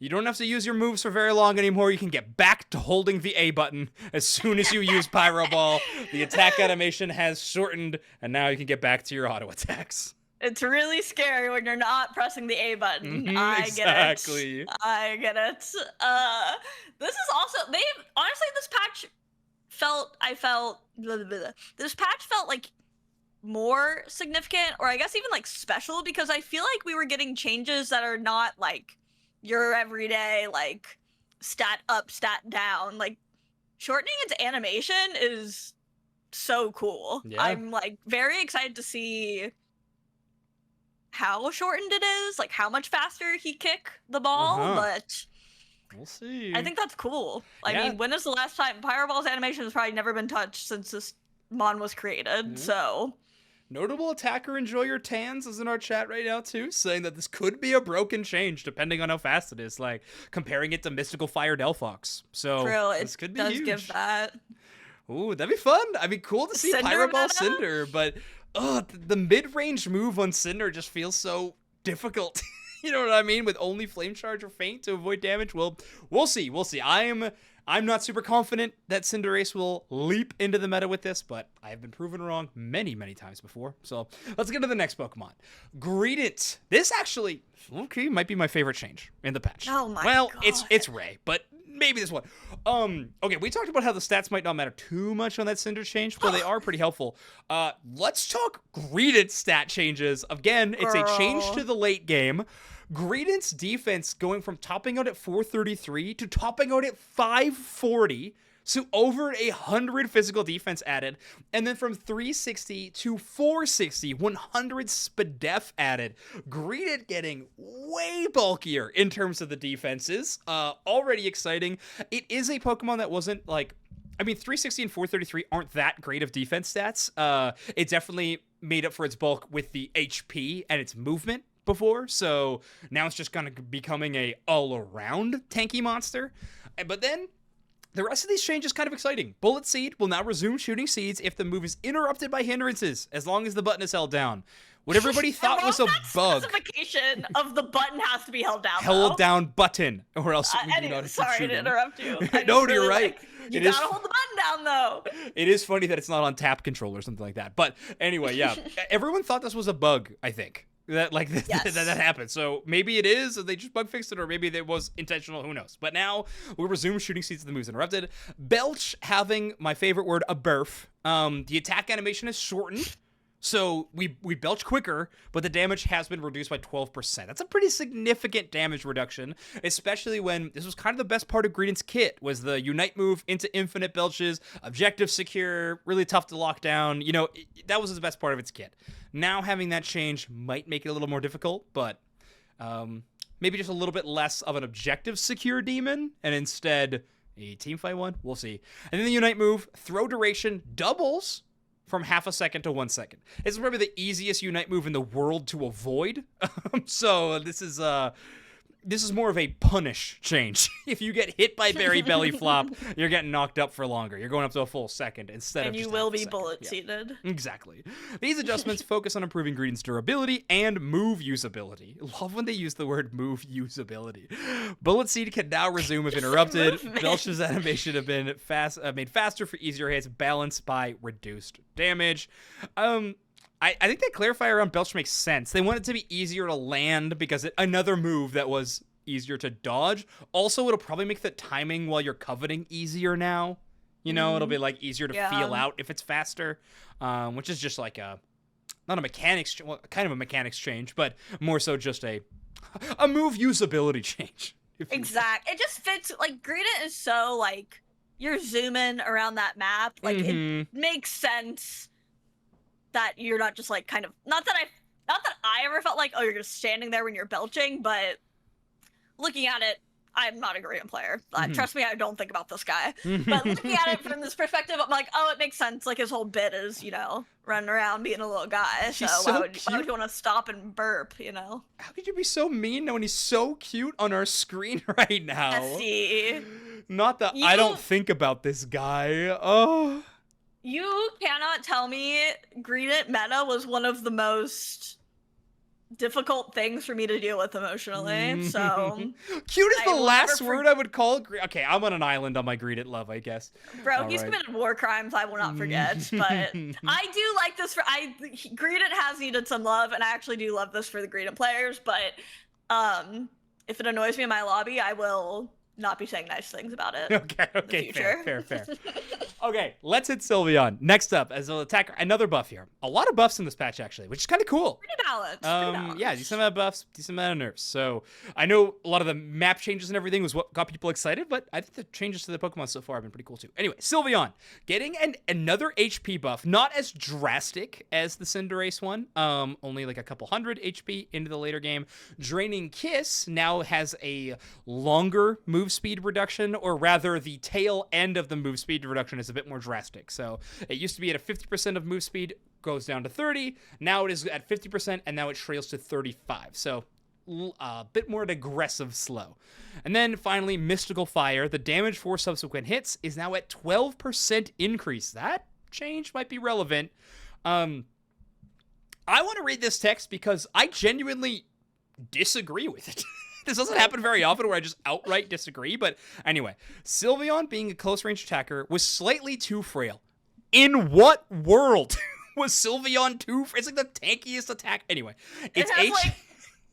You don't have to use your moves for very long anymore. You can get back to holding the A button as soon as you use Pyro Ball. The attack animation has shortened, and now you can get back to your auto attacks. It's really scary when you're not pressing the A button. Exactly. I get it. This is also, honestly, this patch this patch felt like more significant, or I guess even like special, because I feel like we were getting changes that are not like your everyday, like, stat up, stat down. Like, shortening its animation is so cool. Yeah. I'm like very excited to see how shortened it is, like how much faster he kick the ball, but we'll see. I think that's cool. Yeah. I mean, when is the last time Pyro Ball's animation has probably never been touched since this Mon was created, so Notable attacker enjoyer Tans is in our chat right now too, saying that this could be a broken change depending on how fast it is, like comparing it to Mystical Fire Delphox. So this could be huge. Give that. Ooh, that'd be fun. I mean, cool to see Cinder Pyro Ball meta? Cinder, but the mid-range move on Cinder just feels so difficult. You know what I mean? With only Flame Charge or Feint to avoid damage. Well, we'll see. We'll see. I'm not super confident that Cinderase will leap into the meta with this, but I have been proven wrong many, many times before. So let's get to the next Pokemon. Greedant. This actually, okay, might be my favorite change in the patch. Oh my God. It's Ray, but maybe this one. Okay, we talked about how the stats might not matter too much on that Cinder change, but they are pretty helpful. Let's talk Greedant stat changes. Again, it's a change to the late game. Greedant's defense going from topping out at 433 to topping out at 540, so over 100 physical defense added, and then from 360 to 460, 100 SPDEF added. Greedant getting way bulkier in terms of the defenses. Already exciting. It is a Pokemon that wasn't like, I mean, 360 and 433 aren't that great of defense stats. It definitely made up for its bulk with the HP and its movement before, so now it's just kind of becoming a all-around tanky monster. But then the rest of these changes kind of exciting. Bullet Seed will now resume shooting seeds if the move is interrupted by hindrances, as long as the button is held down. What everybody thought was a bug. Specification of the button has to be held down. Held down button, or else we do not sorry shooting. to interrupt you. No, you're right. You gotta hold the button down, though. It is funny that it's not on tap control or something like that. But anyway, yeah, everyone thought this was a bug. I think. That happened. So maybe it is, they just bug fixed it, or maybe it was intentional, who knows. But now we resume shooting seeds if the move's interrupted. Belch having my favorite word, a burf. The attack animation is shortened. So we belch quicker, but the damage has been reduced by 12%. That's a pretty significant damage reduction, especially when this was kind of the best part of Greedant's kit, was the Unite move into infinite belches, objective secure, really tough to lock down. You know, that was the best part of its kit. Now having that change might make it a little more difficult, but maybe just a little bit less of an objective secure demon, and instead a team fight one. We'll see. And then the Unite move, throw duration doubles from half a second to 1 second. It's probably the easiest Unite move in the world to avoid. So this is more of a punish change. If you get hit by Berry Belly Flop, you're getting knocked up for longer. You're going up to a full second instead of just and you will be second. bullet seated. Yeah, exactly. These adjustments focus on improving Greedant's durability and move usability. Love when they use the word move usability. Bullet Seed can now resume if interrupted. Belch's animation have been made faster for easier hits, balanced by reduced damage. I think that clarifier around Belch makes sense. They want it to be easier to land because another move that was easier to dodge. Also, it'll probably make the timing while you're coveting easier now. You know, it'll be like easier to feel out if it's faster, which is just like not a mechanics, well, kind of a mechanics change, but more so just a move usability change. Exactly. It just fits. Like, Greedant is so like, you're zooming around that map. Like, it makes sense that you're not just like kind of not that I ever felt like, oh, you're just standing there when you're belching, but looking at it, I'm not a Garian player. Trust me, I don't think about this guy. But looking at it from this perspective, I'm like, oh, it makes sense. Like, his whole bit is, you know, running around being a little guy. So why would you want to stop and burp, you know? How could you be so mean when he's so cute on our screen right now? Jesse. Not that I don't think about this guy. Oh. You cannot tell me Greedant meta was one of the most difficult things for me to deal with emotionally. So cute is the last word I would call. Okay, I'm on an island on my Greedant love, I guess. Bro, he's committed war crimes I will not forget. But I do like this Greedant has needed some love, and I actually do love this for the Greedant players. But if it annoys me in my lobby, I will not be saying nice things about it. Okay, fair. Okay, let's hit Sylveon. Next up, as an attacker, another buff here. A lot of buffs in this patch, actually, which is kind of cool. Pretty balanced. Yeah, decent amount of buffs, decent amount of nerfs. So I know a lot of the map changes and everything was what got people excited, but I think the changes to the Pokemon so far have been pretty cool too. Anyway, Sylveon getting another HP buff, not as drastic as the Cinderase one. Only like a couple hundred HP into the later game. Draining Kiss now has a longer move speed reduction, or rather, the tail end of the move speed reduction is a bit more drastic. So it used to be at a 50% of move speed, goes down to 30. Now it is at 50%, and now it trails to 35. So a bit more aggressive slow. And then finally, Mystical Fire. The damage for subsequent hits is now at 12% increase. That change might be relevant. I want to read this text because I genuinely disagree with it. This doesn't happen very often where I just outright disagree, but anyway, Sylveon being a close-range attacker was slightly too frail. In what world was Sylveon too frail? It's like the tankiest attack. Anyway, it's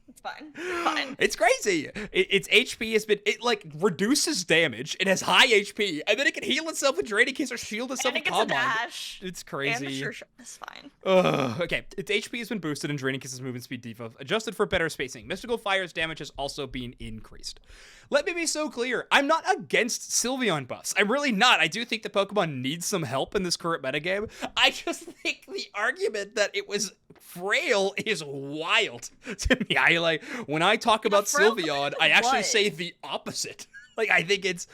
it's fine. It's crazy. Its HP has been, it like reduces damage. It has high HP, and then it can heal itself with Draining Kiss or shield itself with Calm Mind. It's crazy. And it's fine. Okay, its HP has been boosted, and Draining Kiss's movement speed debuff adjusted for better spacing. Mystical Fire's damage has also been increased. Let me be so clear. I'm not against Sylveon buffs. I'm really not. I do think the Pokemon needs some help in this current metagame. I just think the argument that it was frail is wild to me. When I talk about Sylveon, I actually say the opposite. Like I think it's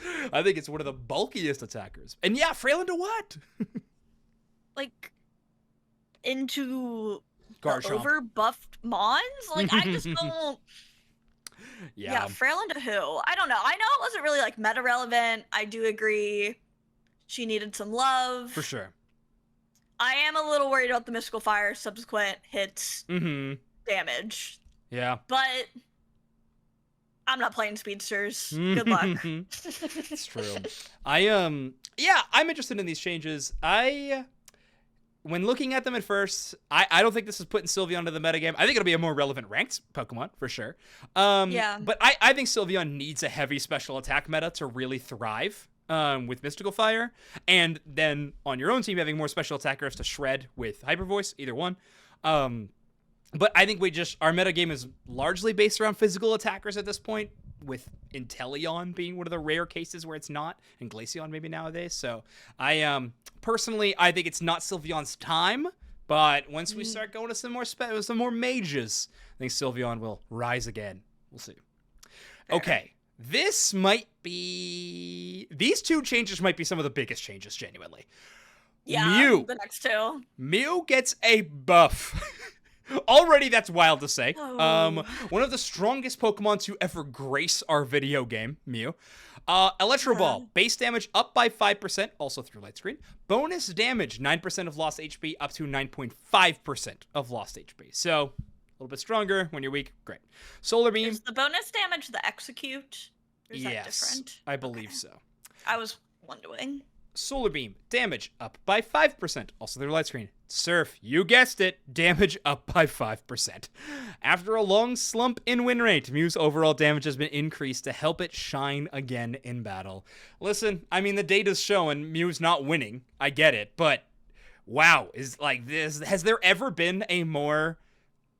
one of the bulkiest attackers. And yeah, frail into what? Like into Garchomp. Over buffed Mons? Like I just don't. Yeah, frail into who? I don't know. I know it wasn't really like meta relevant. I do agree. She needed some love. For sure. I am a little worried about the Mystical Fire subsequent hits damage. Yeah. But I'm not playing speedsters. Good luck. It's true. I'm interested in these changes. When looking at them at first, I don't think this is putting Sylveon into the metagame. I think it'll be a more relevant ranked Pokemon, for sure. But I think Sylveon needs a heavy special attack meta to really thrive with Mystical Fire. And then on your own team, having more special attackers to shred with Hyper Voice, either one. But I think our metagame is largely based around physical attackers at this point, with Inteleon being one of the rare cases where it's not, and Glaceon maybe nowadays. So I I think it's not Sylveon's time, but once we start going to some more mages, I think Sylveon will rise again. We'll see. Fair. Okay, these two changes might be some of the biggest changes, genuinely. Yeah, Mew. The next two. Mew gets a buff. Already, that's wild to say. One of the strongest Pokemon to ever grace our video game, Mew. Electro Ball, base damage up by 5%, also through light screen. Bonus damage, 9% of lost HP up to 9.5% of lost HP. So, a little bit stronger when you're weak. Great. Solar Beam. Is the bonus damage the execute? Or is that different? I believe so. I was wondering. Solar Beam, damage up by 5%, also through light screen. Surf, you guessed it, damage up by 5%. After a long slump in win rate, Mew's overall damage has been increased to help it shine again in battle. Listen, I mean, the data's showing Mew's not winning. I get it, but wow, has there ever been a more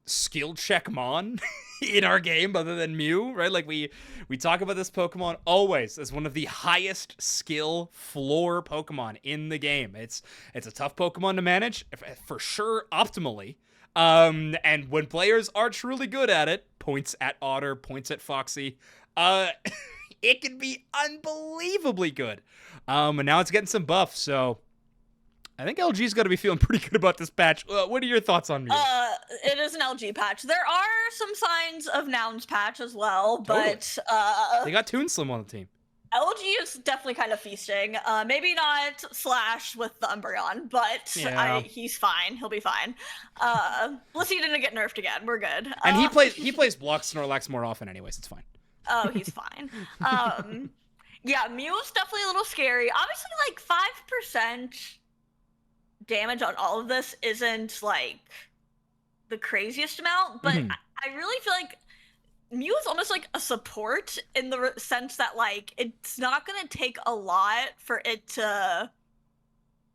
skill check Mon in our game other than Mew, right? Like we talk about this Pokemon always as one of the highest skill floor Pokemon in the game. It's a tough Pokemon to manage, for sure, optimally. And when players are truly good at it, points at Otter, points at Foxy, it can be unbelievably good. And now it's getting some buffs, so I think LG's got to be feeling pretty good about this patch. What are your thoughts on Mew? It is an LG patch. There are some signs of Noun's patch as well, but they got Toon Slim on the team. LG is definitely kind of feasting. Maybe not Slash with the Umbreon, but he's fine. He'll be fine. Blissey didn't get nerfed again. We're good. And he plays Block Snorlax more often anyways. It's fine. Oh, he's fine. Yeah, Mew is definitely a little scary. Obviously, like 5% damage on all of this isn't like the craziest amount, but I really feel like Mew is almost like a support in the sense that like it's not gonna take a lot for it to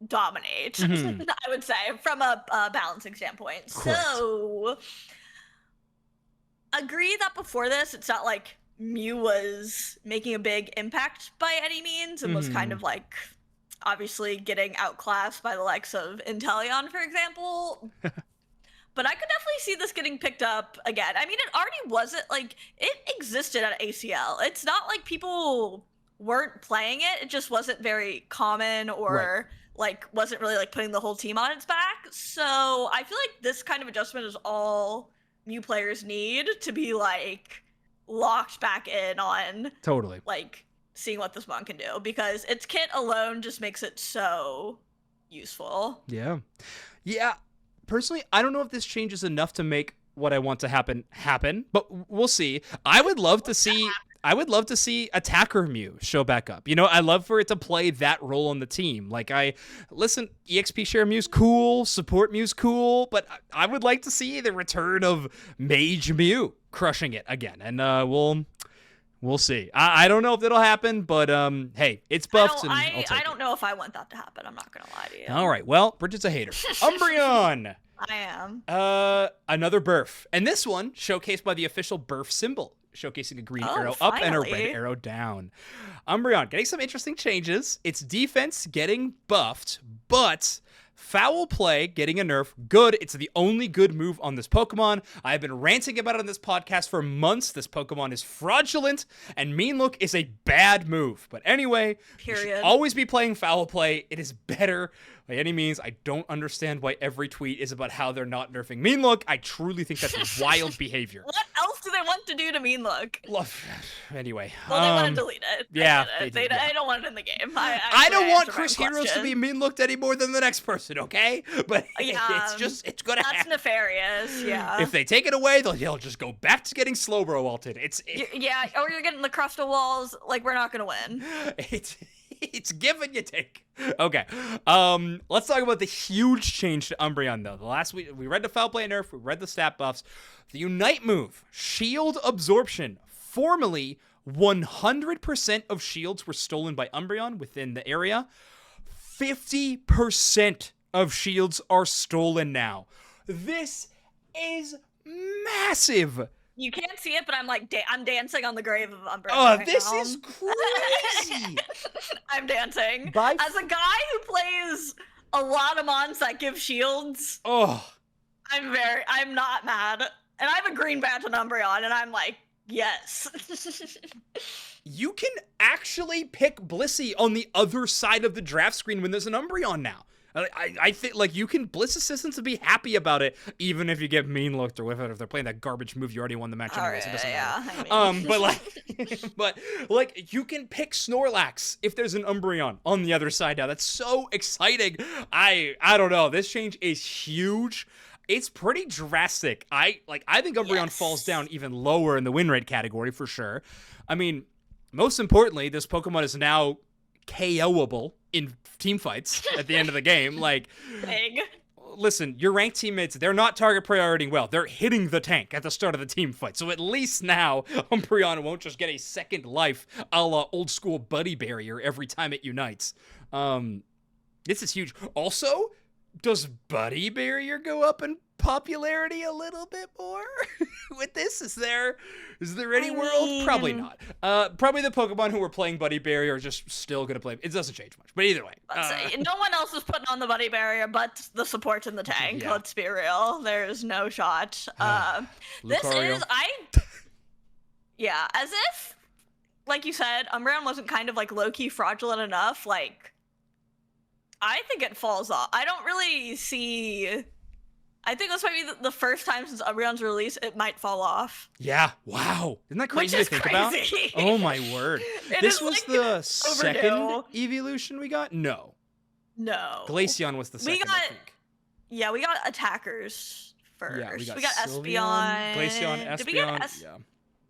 dominate. Mhm. I would say from a balancing standpoint. Correct. So agree that before this, it's not like Mew was making a big impact by any means, and was kind Mhm. of like obviously getting outclassed by the likes of Inteleon, for example. But I could definitely see this getting picked up again. I mean, it already wasn't like it existed at ACL. It's not like people weren't playing it. It just wasn't very common or like wasn't really like putting the whole team on its back. So I feel like this kind of adjustment is all new players need to be like locked back in on Totally. like seeing what this mon can do, because its kit alone just makes it so useful. Yeah. Yeah. Personally, I don't know if this changes enough to make what I want to happen, but we'll see. I would love to see attacker Mew show back up. You know, I love for it to play that role on the team. Like EXP share Mew's cool, support Mew's cool, but I would like to see the return of Mage Mew crushing it again. And we'll see. I don't know if it'll happen, but hey, it's buffed, and I'll take I don't know if I want that to happen. I'm not gonna lie to you. All right, well, Bridget's a hater. Umbreon. I am. Another burf, and this one showcased by the official burf symbol, showcasing a green arrow up and a red arrow down. Umbreon getting some interesting changes. Its defense getting buffed, but foul play getting a nerf. Good. It's the only good move on this Pokemon. I've been ranting about it on this podcast for months. This Pokemon is fraudulent, and Mean Look is a bad move. But anyway, you should always be playing foul play. It is better by any means. I don't understand why every tweet is about how they're not nerfing Mean Look. I truly think that's wild behavior. What else do they want to do to Mean Look? Anyway. Well, they want to delete it. Yeah. I don't want it in the game. I don't want Chris Heroes to be Mean Looked any more than the next person, okay? But yeah, it's gonna happen. That's nefarious, yeah. If they take it away, they'll just go back to getting Slowbro ulted. Yeah, or you're getting the Crustal Walls. Like, we're not gonna win. It's give and you take. Okay. Let's talk about the huge change to Umbreon, though. The last we read the foul play nerf, we read the stat buffs. The Unite move, Shield Absorption. Formerly, 100% of shields were stolen by Umbreon within the area. 50% of shields are stolen now. This is massive. You can't see it, but I'm like, I'm dancing on the grave of Umbreon. Oh, this is crazy. I'm dancing. As a guy who plays a lot of mons that give shields, I'm not mad. And I have a green badge on Umbreon, and I'm like, yes. You can actually pick Blissey on the other side of the draft screen when there's an Umbreon now. I think, like, you can Bliss Assistants and be happy about it, even if you get Mean Looked or if they're playing that garbage move you already won the match anyways. It doesn't matter. I mean. But you can pick Snorlax if there's an Umbreon on the other side now. That's so exciting. I don't know. This change is huge. It's pretty drastic. I think Umbreon falls down even lower in the win rate category for sure. I mean, most importantly, this Pokemon is now KOable in team fights at the end of the game. Like, listen, your ranked teammates, they're not target priority well. They're hitting the tank at the start of the team fight. So at least now, Umbreon won't just get a second life a la old school Buddy Barrier every time it unites. This is huge. Also, does Buddy Barrier go up in popularity a little bit more with this? Is there any world? Probably not. Probably the Pokemon who were playing Buddy Barrier are just still gonna play. It doesn't change much. But either way, no one else is putting on the Buddy Barrier but the supports in the tank. Yeah. Let's be real. There's no shot. This is yeah, as if, like you said, Umbreon wasn't kind of like low-key fraudulent enough. Like, I think it falls off. I don't really see. I think this might be the first time since Umbreon's release it might fall off. Yeah. Wow. Isn't that crazy to think about? Oh my word. This was like the second evolution we got? No. Glaceon was the second, I think. Yeah, we got attackers first. Yeah, we got Sylveon, Espeon. Glaceon, Espeon. Did we get Yeah.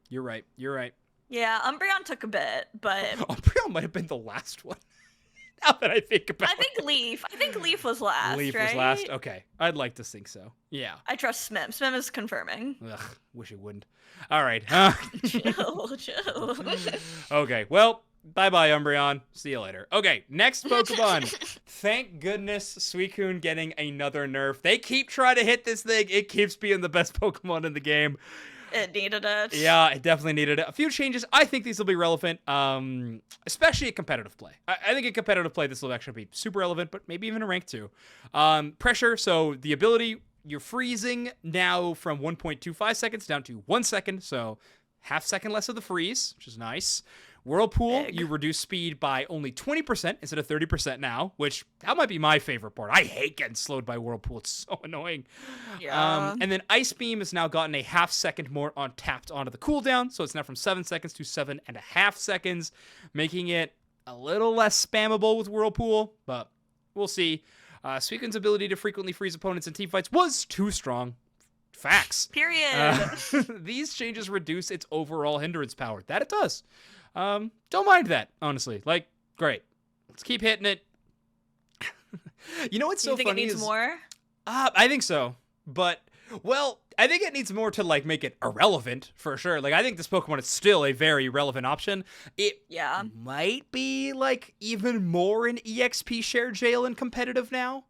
You're right. Yeah, Umbreon took a bit, but Umbreon might have been the last one. Now that I think about I think Leaf. I think Leaf was last, Leaf right? was last. Okay, I'd like to think so. Yeah. I trust Smim. Smim is confirming. Ugh, wish it wouldn't. All right. Chill. Okay, well, bye-bye, Umbreon. See you later. Okay, next Pokemon. Thank goodness Suicun getting another nerf. They keep trying to hit this thing. It keeps being the best Pokemon in the game. It needed it. Yeah, it definitely needed it. A few changes. I think these will be relevant, especially at competitive play. I think at competitive play, this will actually be super relevant, but maybe even a rank 2. Pressure, so the ability, you're freezing now from 1.25 seconds down to 1 second, so half second less of the freeze, which is nice. Whirlpool, Big. you reduce speed by only 20% instead of 30% now, which that might be my favorite part. I hate getting slowed by Whirlpool. It's so annoying. Yeah. And then Ice Beam has now gotten a half second more on tapped onto the cooldown, so it's now from 7 seconds to 7.5 seconds, making it a little less spammable with Whirlpool, but we'll see. Suicune's ability to frequently freeze opponents in teamfights was too strong. Facts. Period. These changes reduce its overall hindrance power. That it does. Don't mind that, honestly. Like, great. Let's keep hitting it. You know what's Do you so think funny it needs more? I think so. But, well, I think it needs more to, like, make it irrelevant, for sure. Like, I think this Pokemon is still a very relevant option. It Yeah. might be, like, even more an EXP share jail and competitive now.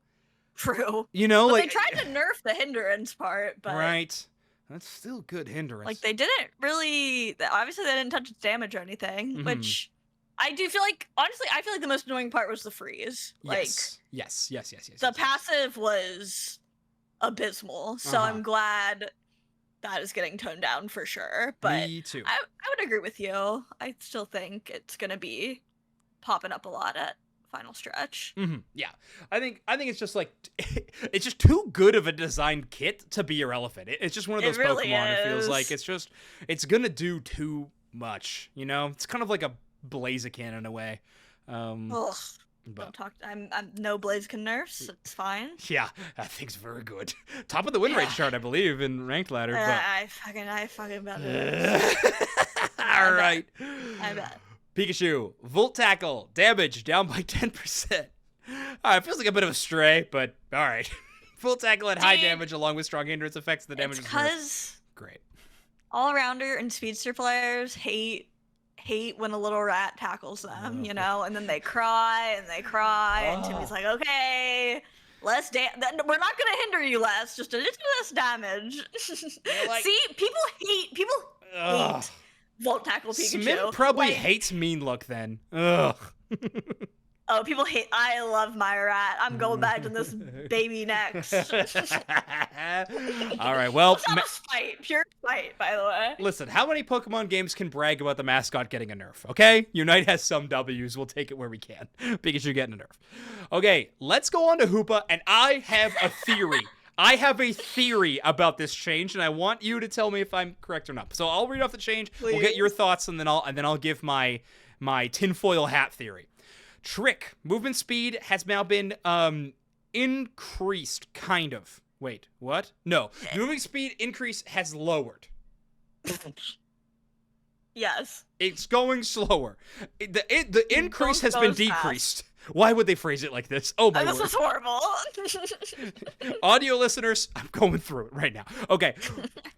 True. You know, But like... they tried to nerf the hindrance part, but Right. That's still good hindrance. like they didn't really. Obviously, they didn't touch its damage or anything, Mhm. which I do feel like. Honestly, I feel like the most annoying part was the freeze. Like Yes. the passive was abysmal, so Uh-huh. I'm glad that is getting toned down for sure. But Me too. I would agree with you. I still think it's gonna be popping up a lot at final stretch. Yeah, I think it's just like it's just too good of a designed kit to be irrelevant. It's just one of It those really Pokemon. It feels like is. it's gonna do too much. You know, it's kind of like a Blaziken in a way. Ugh. But Don't talk. I'm no Blaziken nerfs. It's fine. yeah, that thing's very good. Top of the win rate chart, I believe, in ranked ladder. I fucking bet it is. But all right. I bet. Pikachu, Volt Tackle, damage down by 10%. It feels like a bit of a stray, but all right. Volt Tackle at high Dude, damage along with strong hindrance affects the damage. It's because Great. all-rounder and speedster players hate when a little rat tackles them, you know, and then they cry and they cry, and Timmy's like, okay, we're not gonna hinder you less, just a little less damage. like- See, people hate Volt Tackle Pikachu. Smith probably Like, hates Mean Look then. Ugh. oh, people hate. I love my rat. I'm going back to this baby next. All right, well, It's not a spite, pure spite, by the way. listen, how many Pokemon games can brag about the mascot getting a nerf, okay? Unite has some W's. We'll take it where we can. Pikachu getting a nerf. Okay, let's go on to Hoopa, and I have a theory. I have a theory about this change, and I want you to tell me if I'm correct or not. So I'll read off the change. We'll get your thoughts, and then I'll give my tinfoil hat theory. Trick movement speed has now been increased, kind of. Wait, what? No, moving speed increase has lowered. Yes. It's going slower. The increase has been goes fast. decreased. Why would they phrase it like this? Oh my This word. is horrible. Audio listeners, I'm going through it right now. Okay.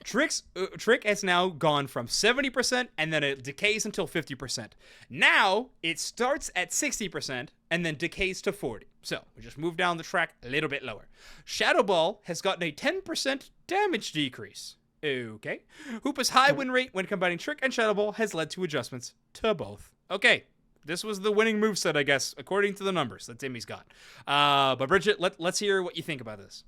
Trick has now gone from 70% and then it decays until 50%. Now it starts at 60% and then decays to 40. So we just move down the track a little bit lower. Shadow Ball has gotten a 10% damage decrease. Okay. Hoopa's high win rate when combining Trick and Shadow Ball has led to adjustments to both. Okay. This was the winning moveset, I guess, according to the numbers that Timmy's got. But Bridget, let's hear what you think about this.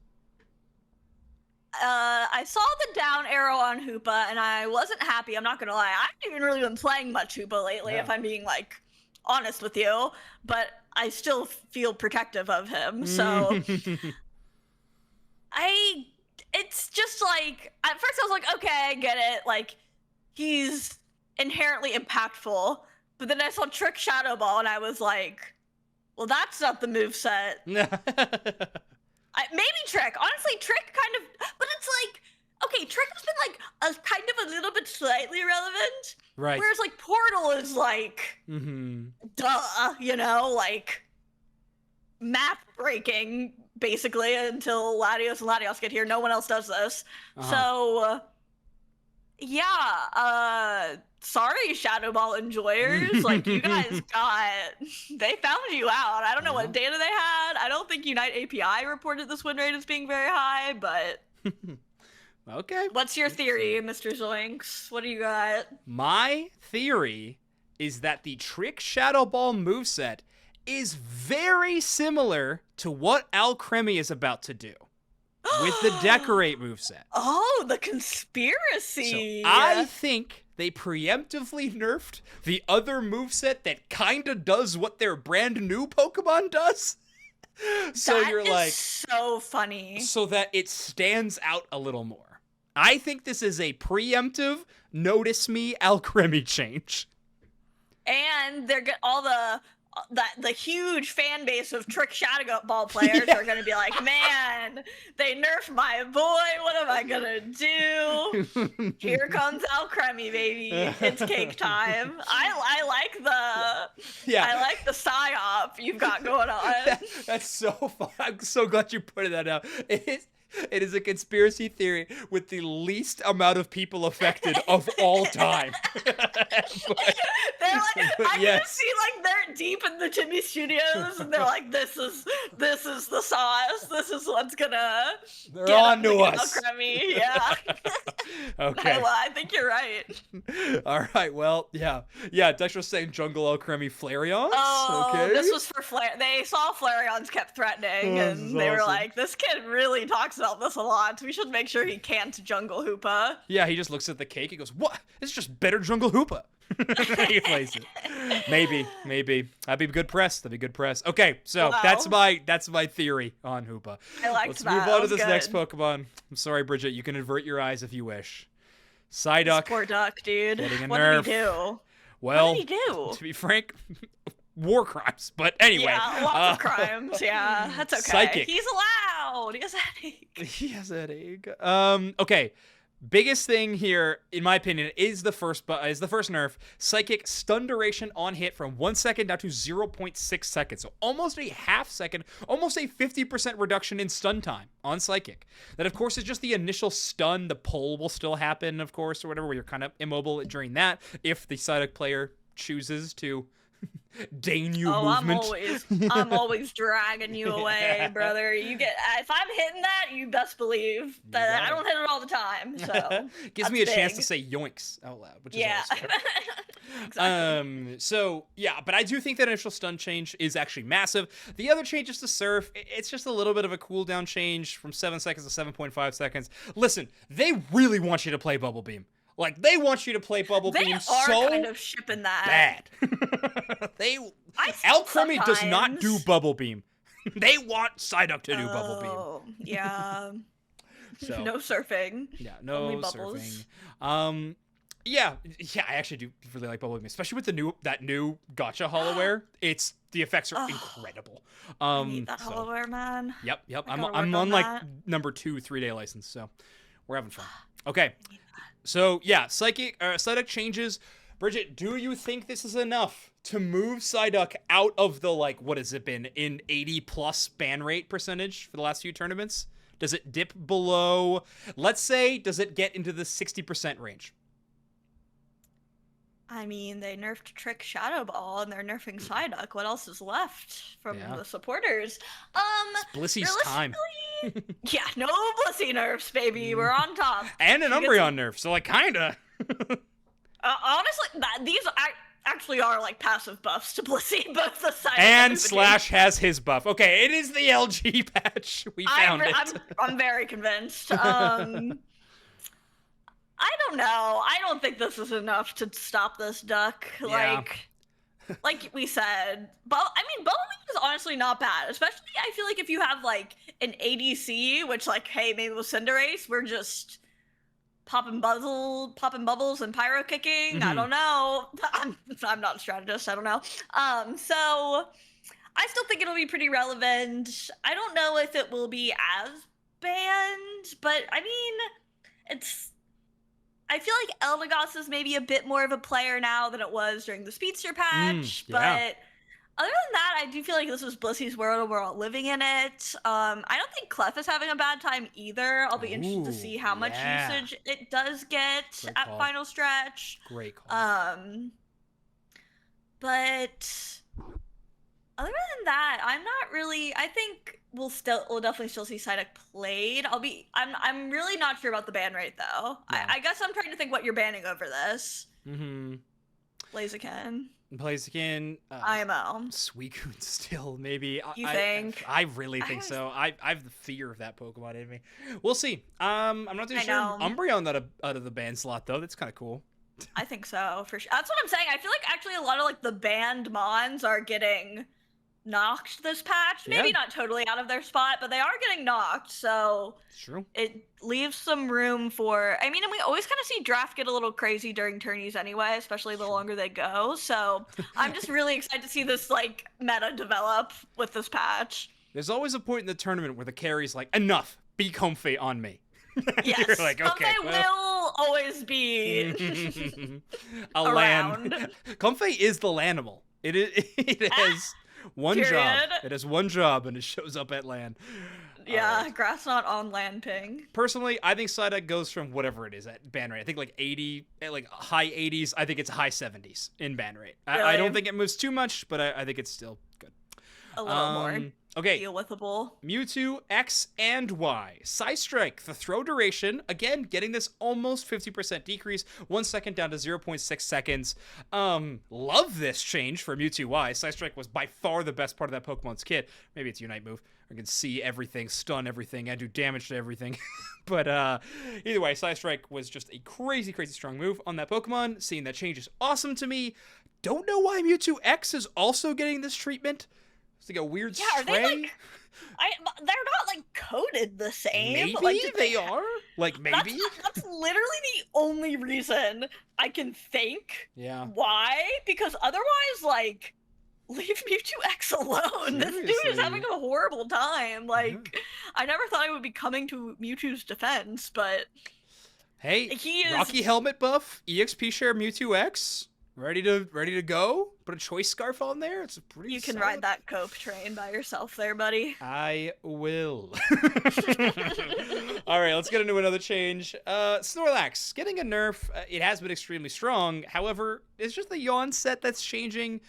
I saw the down arrow on Hoopa, and I wasn't happy. I'm not gonna lie. I haven't even really been playing much Hoopa lately, if I'm being like honest with you. But I still feel protective of him. So it's just like at first I was like, okay, I get it. Like he's inherently impactful. But then I saw Trick Shadow Ball, and I was like, well, that's not the moveset. Maybe Trick. Honestly, Trick kind of... But it's like, okay, Trick has been, like, kind of a little bit slightly relevant. Right. Whereas, like, Portal is, like, duh, you know? Like, map breaking basically until Latios and Latios get here. No one else does this. So yeah, sorry Shadow Ball enjoyers. Like you guys they found you out. I don't know what data they had. I don't think Unite API reported this win rate as being very high, but okay. What's your theory, Mr. Zoinks? What do you got? My theory is that the Trick Shadow Ball moveset is very similar to what Alcremie is about to do with the Decorate moveset. Oh, the conspiracy! So I think they preemptively nerfed the other moveset that kinda does what their brand new Pokemon does. So that you're is like, so funny. So that it stands out a little more. I think this is a preemptive notice me Alcremie change. And they're all the huge fan base of Trick Shadow Ball players are gonna be like, man, they nerfed my boy. What am I gonna do? Here comes Alcremie, baby. It's cake time. I like the psyop you've got going on. That's so fun. I'm so glad you pointed that out. It is a conspiracy theory with the least amount of people affected of all time. They're like, I can see like they're deep in the Timmy Studios, and they're like, "This is the sauce. This is what's gonna." They're on to us. Yeah. Okay. I think you're right. All right. Well, yeah. Dexter's saying Jungle Alcremie Flareons. Oh, okay. This was for They saw Flareons kept threatening, and they were like, "This kid really talks about this a lot. We should make sure he can't Jungle Hoopa." Yeah, he just looks at the cake. He goes, "What? It's just better Jungle Hoopa." He plays it. Maybe. That'd be good press. Okay, so wow. that's my theory on Hoopa. I liked Let's that. move on to this good. next Pokemon. I'm sorry, Bridget. You can avert your eyes if you wish. Psyduck. Poor duck, dude. What did he do? Well, what did he do? To be frank, war crimes. But anyway. Yeah, lots of crimes. Yeah, that's okay. Psychic. He's allowed. He has a headache. He has a headache. Okay. Biggest thing here, in my opinion, is the first nerf. Psychic stun duration on hit from 1 second down to 0.6 seconds. So almost a half second, almost a 50% reduction in stun time on Psychic. That, of course, is just the initial stun. The pull will still happen, of course, or whatever, where you're kind of immobile during that, if the Psyduck player chooses to deign you movement. I'm always dragging you away, brother. If I'm hitting that, you best believe that I don't hit it all the time. So gives me a chance to say yoinks out loud, which is always fun. Exactly. So yeah, but I do think that initial stun change is actually massive. The other changes to Surf, it's just a little bit of a cooldown change from 7 seconds to 7.5 seconds. Listen, they really want you to play Bubble Beam. Like, they want you to play Bubble Beam so kind of shipping that. bad. Alcremie does not do Bubble Beam. They want Psyduck to do Bubble Beam. Yeah. So, no surfing. Yeah, no Only bubbles. surfing. Yeah, I actually do really like Bubble Beam, especially with that new Gotcha Holoware. The effects are incredible. I need that Holoware, man. Yep. I'm on like number 2 3-day license, so we're having fun. Okay. So, yeah, Psyduck changes. Bridget, do you think this is enough to move Psyduck out of the, like, what has it been, in 80-plus ban rate percentage for the last few tournaments? Does it dip below, let's say, does it get into the 60% range? I mean, they nerfed Trick Shadow Ball, and they're nerfing Psyduck. What else is left from the supporters? It's Blissey's time. Yeah, no Blissey nerfs, baby. We're on top. And an Umbreon nerf, so, like, kinda. Honestly, these actually are, like, passive buffs to Blissey, both the Psyduck and Slash has his buff. Okay, it is the LG patch. We found it. I'm very convinced. I don't know. I don't think this is enough to stop this duck. Yeah. Like we said, Bubble Beam is honestly not bad. Especially, I feel like if you have like an ADC, which like, hey, maybe with Cinderase, we're just popping bubbles and pyro kicking. Mm-hmm. I don't know. I'm not a strategist. I don't know. So I still think it'll be pretty relevant. I don't know if it will be as banned, but I mean, I feel like Eldegoss is maybe a bit more of a player now than it was during the Speedster patch, but Other than that, I do feel like this was Blissey's world and we're all living in it. I don't think Clef is having a bad time either. I'll be interested to see how much usage it does get at final stretch. Great call. But other than that, I'm not really. I think we'll definitely still see Psyduck played. I'm really not sure about the ban rate though. Yeah. I guess I'm trying to think what you're banning over this. Blaziken. IMO. Suicun still, maybe. You think? I really think so. I have the fear of that Pokemon in me. We'll see. I'm not too sure. Umbreon out of the ban slot though. That's kind of cool. I think so for sure. That's what I'm saying. I feel like actually a lot of like the banned mons are getting knocked this patch. Maybe not totally out of their spot, but they are getting knocked. So it's true. It leaves some room for. I mean, and we always kind of see draft get a little crazy during tourneys anyway, especially the longer they go. So I'm just really excited to see this like meta develop with this patch. There's always a point in the tournament where the carry's like, enough, be comfy on me. Yes, you're like, okay, will always be around. Comfey is the Lanimal. It has one job. It has one job, and it shows up at land. Yeah, grass not on land ping. Personally, I think Psyduck goes from whatever it is at ban rate. I think like 80, like high 80s. I think it's high 70s in ban rate. Really? I don't think it moves too much, but I think it's still good. A little more. Okay. Deal withable. Mewtwo X and Y. Psystrike, the throw duration, again, getting this almost 50% decrease. 1 second down to 0.6 seconds. Love this change for Mewtwo Y. Psystrike was by far the best part of that Pokemon's kit. Maybe it's Unite move. I can see everything, stun everything, and do damage to everything. But either way, Psystrike was just a crazy, crazy strong move on that Pokemon. Seeing that change is awesome to me. Don't know why Mewtwo X is also getting this treatment. It's like a weird stray. Are they like, they're not like coded the same. Maybe like, they are. Like maybe that's literally the only reason I can think. Yeah. Why? Because otherwise, like, leave Mewtwo X alone. Seriously. This dude is having a horrible time. Like, I never thought I would be coming to Mewtwo's defense, but hey, he is Rocky Helmet buff, EXP share Mewtwo X. Ready to go? Put a choice scarf on there. It's a pretty. You can solid... ride that cope train by yourself, there, buddy. I will. All right, let's get into another change. Snorlax getting a nerf. It has been extremely strong. However, it's just the yawn set that's changing.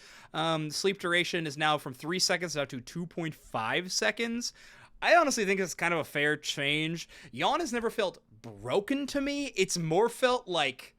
Sleep duration is now from 3 seconds down to 2.5 seconds. I honestly think it's kind of a fair change. Yawn has never felt broken to me. It's more felt like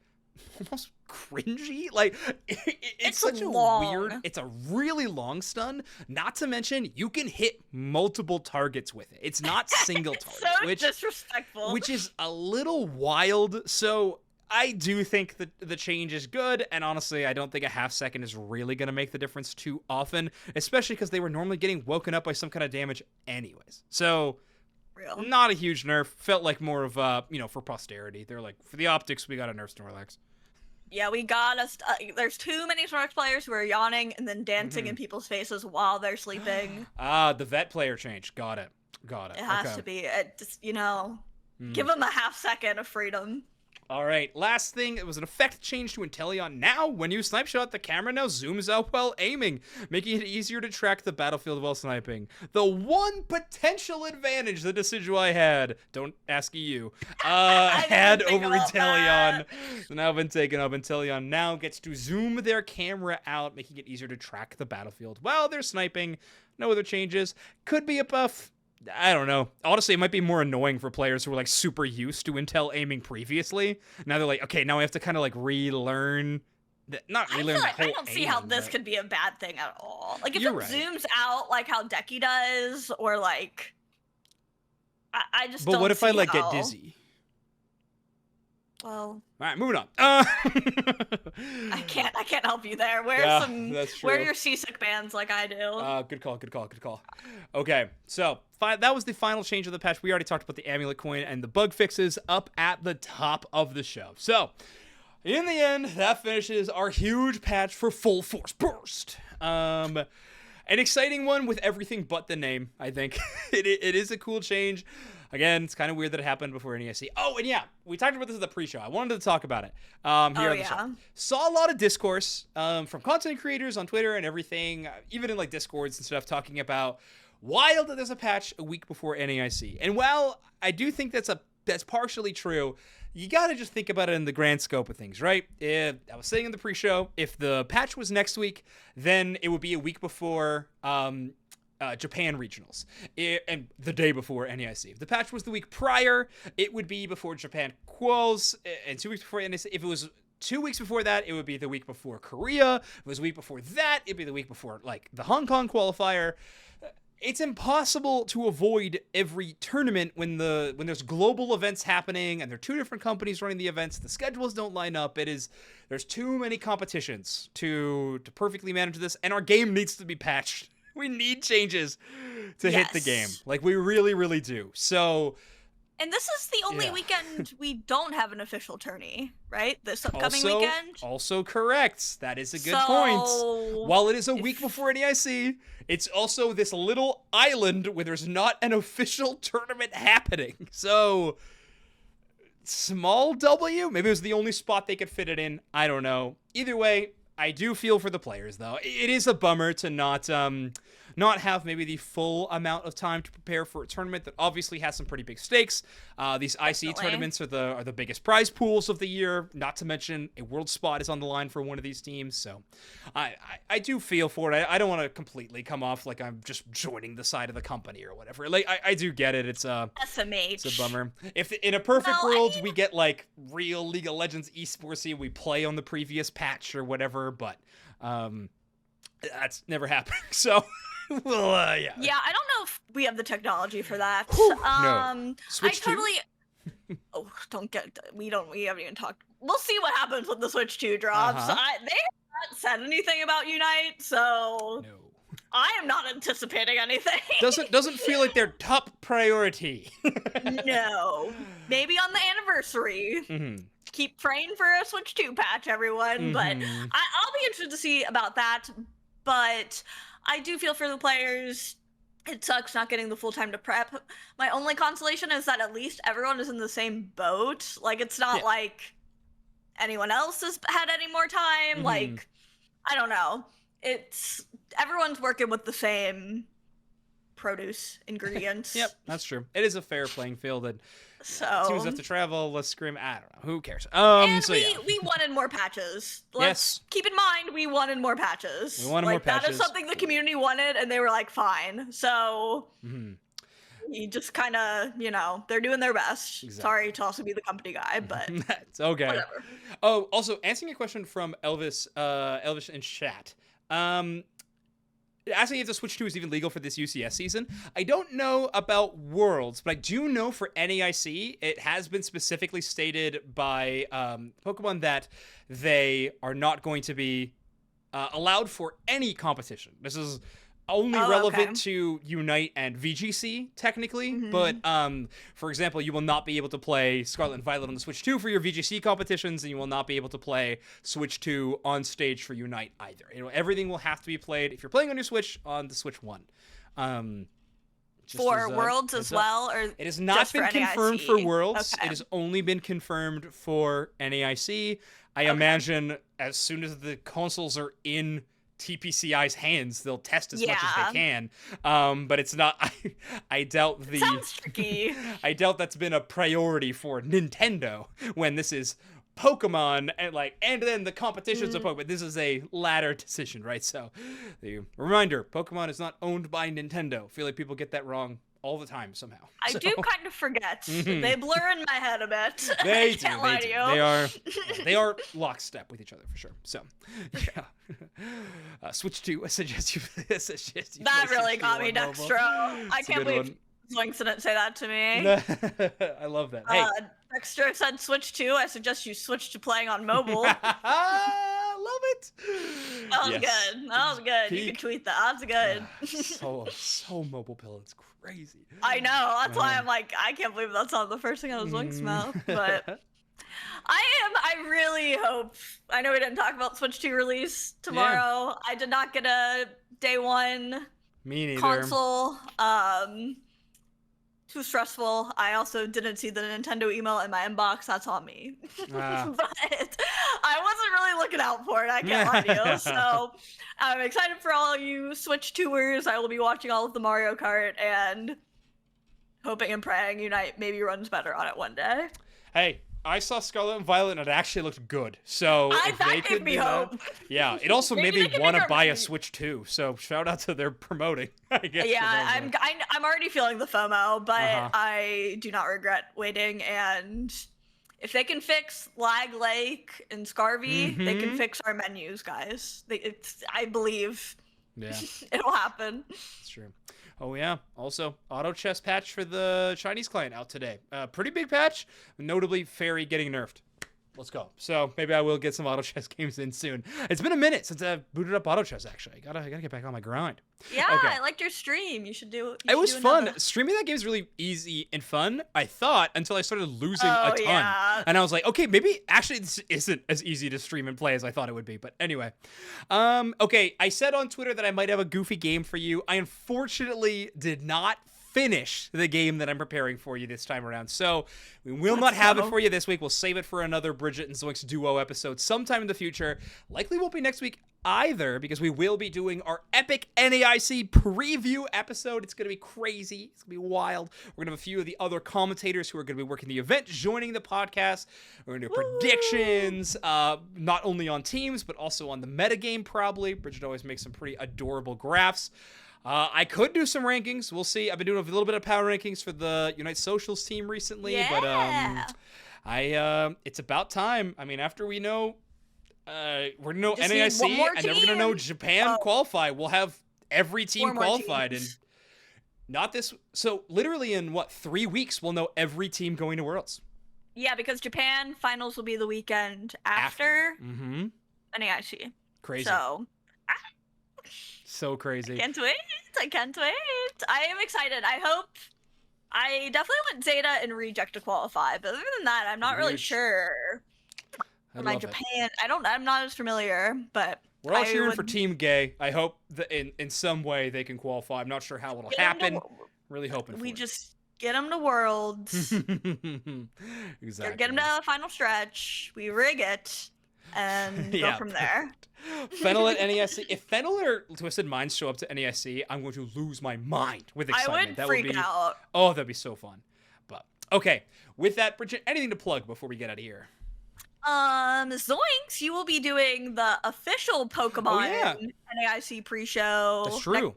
almost cringy. Like it's such a weird, it's a really long stun, not to mention you can hit multiple targets with it. It's not single targets, so which disrespectful, which is a little wild. So I do think that the change is good, and honestly I don't think a half second is really going to make the difference too often, especially because they were normally getting woken up by some kind of damage anyways. So not a huge nerf. Felt like more of for posterity. They're like, for the optics, we got a nerf Snorlax. Yeah, we got us. There's too many Snorlax players who are yawning and then dancing in people's faces while they're sleeping. The vet player change. Got it. It has to be. Just, give them a half second of freedom. All right, last thing, it was an effect change to Inteleon. Now, when you snipe shot, the camera now zooms out while aiming, making it easier to track the battlefield while sniping. The one potential advantage the Decidueye had, don't ask you, had over Inteleon. Now been taken up. Inteleon now gets to zoom their camera out, making it easier to track the battlefield while they're sniping. No other changes. Could be a buff. I don't know. Honestly, it might be more annoying for players who were like super used to Intel aiming previously. Now they're like, okay, now I have to kind of like relearn. Not relearn the whole I don't see how this could be a bad thing at all. Like if it zooms out like how Decky does, or like, I just. But don't what if I like how... get dizzy? Well. All right, moving on. I can't help you there. That's true. Wear your seasick bands like I do. Good call. Okay, so that was the final change of the patch. We already talked about the Amuletcoin and the bug fixes up at the top of the show. So, in the end, that finishes our huge patch for Full Force Burst. An exciting one with everything but the name, I think. It is a cool change. Again, it's kind of weird that it happened before NESC. Oh, and yeah, we talked about this in the pre-show. I wanted to talk about it here on the show. Saw a lot of discourse from content creators on Twitter and everything, even in like Discords and stuff, talking about wild that there's a patch a week before NAIC. And while I do think that's partially true, you gotta just think about it in the grand scope of things, right? I was saying in the pre-show, if the patch was next week, then it would be a week before Japan regionals, and the day before NAIC. If the patch was the week prior, it would be before Japan quals, and 2 weeks before NAIC. If it was 2 weeks before that, it would be the week before Korea. If it was a week before that, it'd be the week before like the Hong Kong qualifier. It's impossible to avoid every tournament when there's global events happening and there are two different companies running the events. The schedules don't line up. There's too many competitions to perfectly manage this, and our game needs to be patched. We need changes to hit the game. Like, we really, really do. So, and this is the only weekend we don't have an official tourney, right? This upcoming weekend? Also correct. That is a good point. While it is a week before NEIC, it's also this little island where there's not an official tournament happening. So, small W? Maybe it was the only spot they could fit it in. I don't know. Either way, I do feel for the players, though. It is a bummer to not have maybe the full amount of time to prepare for a tournament that obviously has some pretty big stakes. These IC tournaments are the biggest prize pools of the year. Not to mention a world spot is on the line for one of these teams. So I do feel for it. I don't want to completely come off like I'm just joining the side of the company or whatever. Like I do get it. It's SMH. It's a bummer. If in a perfect world we get like real League of Legends esports, we play on the previous patch or whatever, but that's never happening. So. Well, yeah. Yeah, I don't know if we have the technology for that. No. Switch I totally. We haven't even talked. We'll see what happens when the Switch 2 drops. They haven't said anything about Unite, so no. I am not anticipating anything. Doesn't feel like their top priority. No. Maybe on the anniversary. Mm-hmm. Keep praying for a Switch 2 patch, everyone. Mm-hmm. But I'll be interested to see about that. But I do feel for the players. It sucks not getting the full time to prep. My only consolation is that at least everyone is in the same boat. Like, it's not like anyone else has had any more time. Mm-hmm. Like, I don't know. Everyone's working with the same produce ingredients. Yep, that's true. It is a fair playing field, and teams have to travel. Let's scream. I don't know. Who cares? We wanted more patches. Let's keep in mind we wanted more patches. We wanted more patches. That is something the community wanted, and they were like, fine. So you just kind of, they're doing their best. Exactly. Sorry to also be the company guy, but that's okay. Whatever. Oh, also answering a question from Elvis in chat. Asking if the Switch 2 is even legal for this UCS season. I don't know about Worlds, but I do know for NAIC, it has been specifically stated by Pokemon that they are not going to be allowed for any competition. This is only relevant to Unite and VGC, technically. Mm-hmm. But, for example, you will not be able to play Scarlet and Violet on the Switch 2 for your VGC competitions, and you will not be able to play Switch 2 on stage for Unite either. Everything will have to be played, if you're playing on your Switch, on the Switch 1. For Worlds as well? Or it has not been confirmed for Worlds. Okay. It has only been confirmed for NAIC. I imagine as soon as the consoles are in TPCI's hands, they'll test as much as they can, but it's not. I doubt sounds tricky. I doubt that's been a priority for Nintendo when this is Pokemon and then the competitions of Pokemon. This is a latter decision, right? So, the reminder: Pokemon is not owned by Nintendo. I feel like people get that wrong all the time somehow. I do kind of forget. Mm-hmm. They blur in my head a bit. They do. Can't lie to you. They are lockstep with each other for sure. So, Switch 2. I suggest you. That really got me, Dextro. I can't believe Zoinks didn't say that to me. I love that. Hey. Dexter said Switch 2. I suggest you switch to playing on mobile. Love it. That was good. That was good. You can tweet that. That's good. So mobile pill. It's crazy. I know. That's why I'm like, I can't believe that's not the first thing out of Zoink's mouth. But I really hope. I know we didn't talk about Switch 2 release tomorrow. I did not get a day one Me neither. console. too stressful. I also didn't see the Nintendo email in my inbox. That's on me. Ah. But I wasn't really looking out for it. I can't lie to you. So I'm excited for all you Switch tours. I will be watching all of the Mario Kart and hoping and praying Unite maybe runs better on it one day. Hey, I saw Scarlet and Violet and it actually looked good. So if that they gave could me do hope. that, yeah, it also made Maybe me they can want make to our buy a movie. Switch too. So shout out to their promoting. I guess. Yeah, I'm already feeling the FOMO, but Uh-huh. I do not regret waiting. And if they can fix Lag Lake and Scarvy, they can Mhm. fix our menus, guys. I believe Yeah, it'll happen. that's true. Oh yeah. Also, auto chess patch for the Chinese client out today. Pretty big patch, notably Fairy getting nerfed. Let's go. So maybe I will get some auto chess games in soon. It's been a minute since I've booted up auto chess. Actually, I gotta get back on my grind. Yeah, Okay. I liked your stream. You should do. It was do fun. another. Streaming that game is really easy and fun, I thought, until I started losing Oh, a ton. yeah. And I was like, okay, maybe actually this isn't as easy to stream and play as I thought it would be. But anyway. Okay, I said on Twitter that I might have a goofy game for you. I unfortunately did not finish the game that I'm preparing for you this time around. So we will not have it for you this week. We'll save it for another Bridget and Zoinks duo episode sometime in the future. Likely won't be next week either, because we will be doing our epic NAIC preview episode. It's going to be crazy. It's going to be wild. We're going to have a few of the other commentators who are going to be working the event joining the podcast. We're going to do predictions, not only on teams, but also on the metagame, probably. Bridget always makes some pretty adorable graphs. I could do some rankings. We'll see. I've been doing a little bit of power rankings for the Unite Socials team recently, Yeah. but it's about time. I mean, after we know we're gonna know Just need NAIC, one more and then we're gonna know team. Japan qualify. We'll have every team Four more qualified, teams. and not this. So literally in 3 weeks, we'll know every team going to Worlds. Yeah, because Japan finals will be the weekend after Mm-hmm. NAIC. Crazy. So crazy. can't wait. I can't wait. I am excited. I definitely want Zeta and Reject to qualify, but other than that, I'm not really Huge. sure. I For my love it. Japan, I'm not as familiar, but We're all I cheering for would Team Gay. I hope that in some way they can qualify. I'm not sure how it'll get 'em to happen. wo- Really hoping for We it. just get them to Worlds, Exactly. get them to the final stretch. We rig it, and Yeah, go from there. Fennel at NESC. If Fennel or Twisted Minds show up to NESC, I'm going to lose my mind with I excitement. would That freak would be out. Oh, that'd be so fun. But okay, with that, Bridget, anything to plug before we get out of here? Zoinks, you will be doing the official Pokemon yeah. NAIC pre-show. That's true.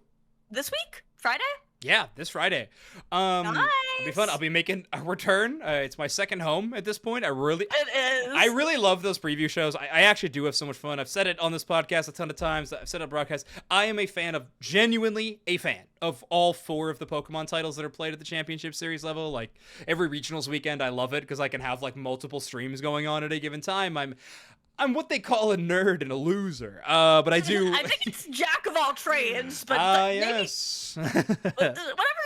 This week, Friday. Yeah, this Friday. It'll be fun. I'll be making a return. It's my second home at this point. It is. I really love those preview shows. I actually do have so much fun. I've said it on this podcast a ton of times. I've said it on broadcast. I am genuinely a fan of all 4 of the Pokemon titles that are played at the Championship Series level. Like, every regionals weekend, I love it because I can have, like, multiple streams going on at a given time. I'm what they call a nerd and a loser. But I do... I think it's jack of all trades, but yes. whatever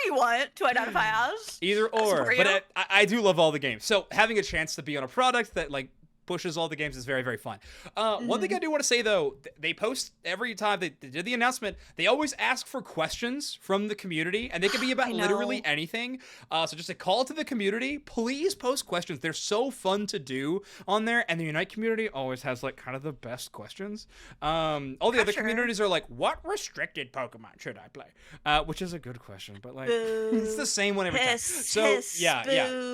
you want to identify as. Either or. for you. But I do love all the games. So having a chance to be on a product that, like, pushes all the games is very, very fun. One thing I do want to say, though, they post every time they did the announcement, they always ask for questions from the community, and they can be about literally anything. So just a call to the community, please post questions. They're so fun to do on there, and the Unite community always has, like, kind of the best questions. All the other communities are like, what restricted Pokemon should I play? Which is a good question, but, like, it's the same one every time. So, yeah.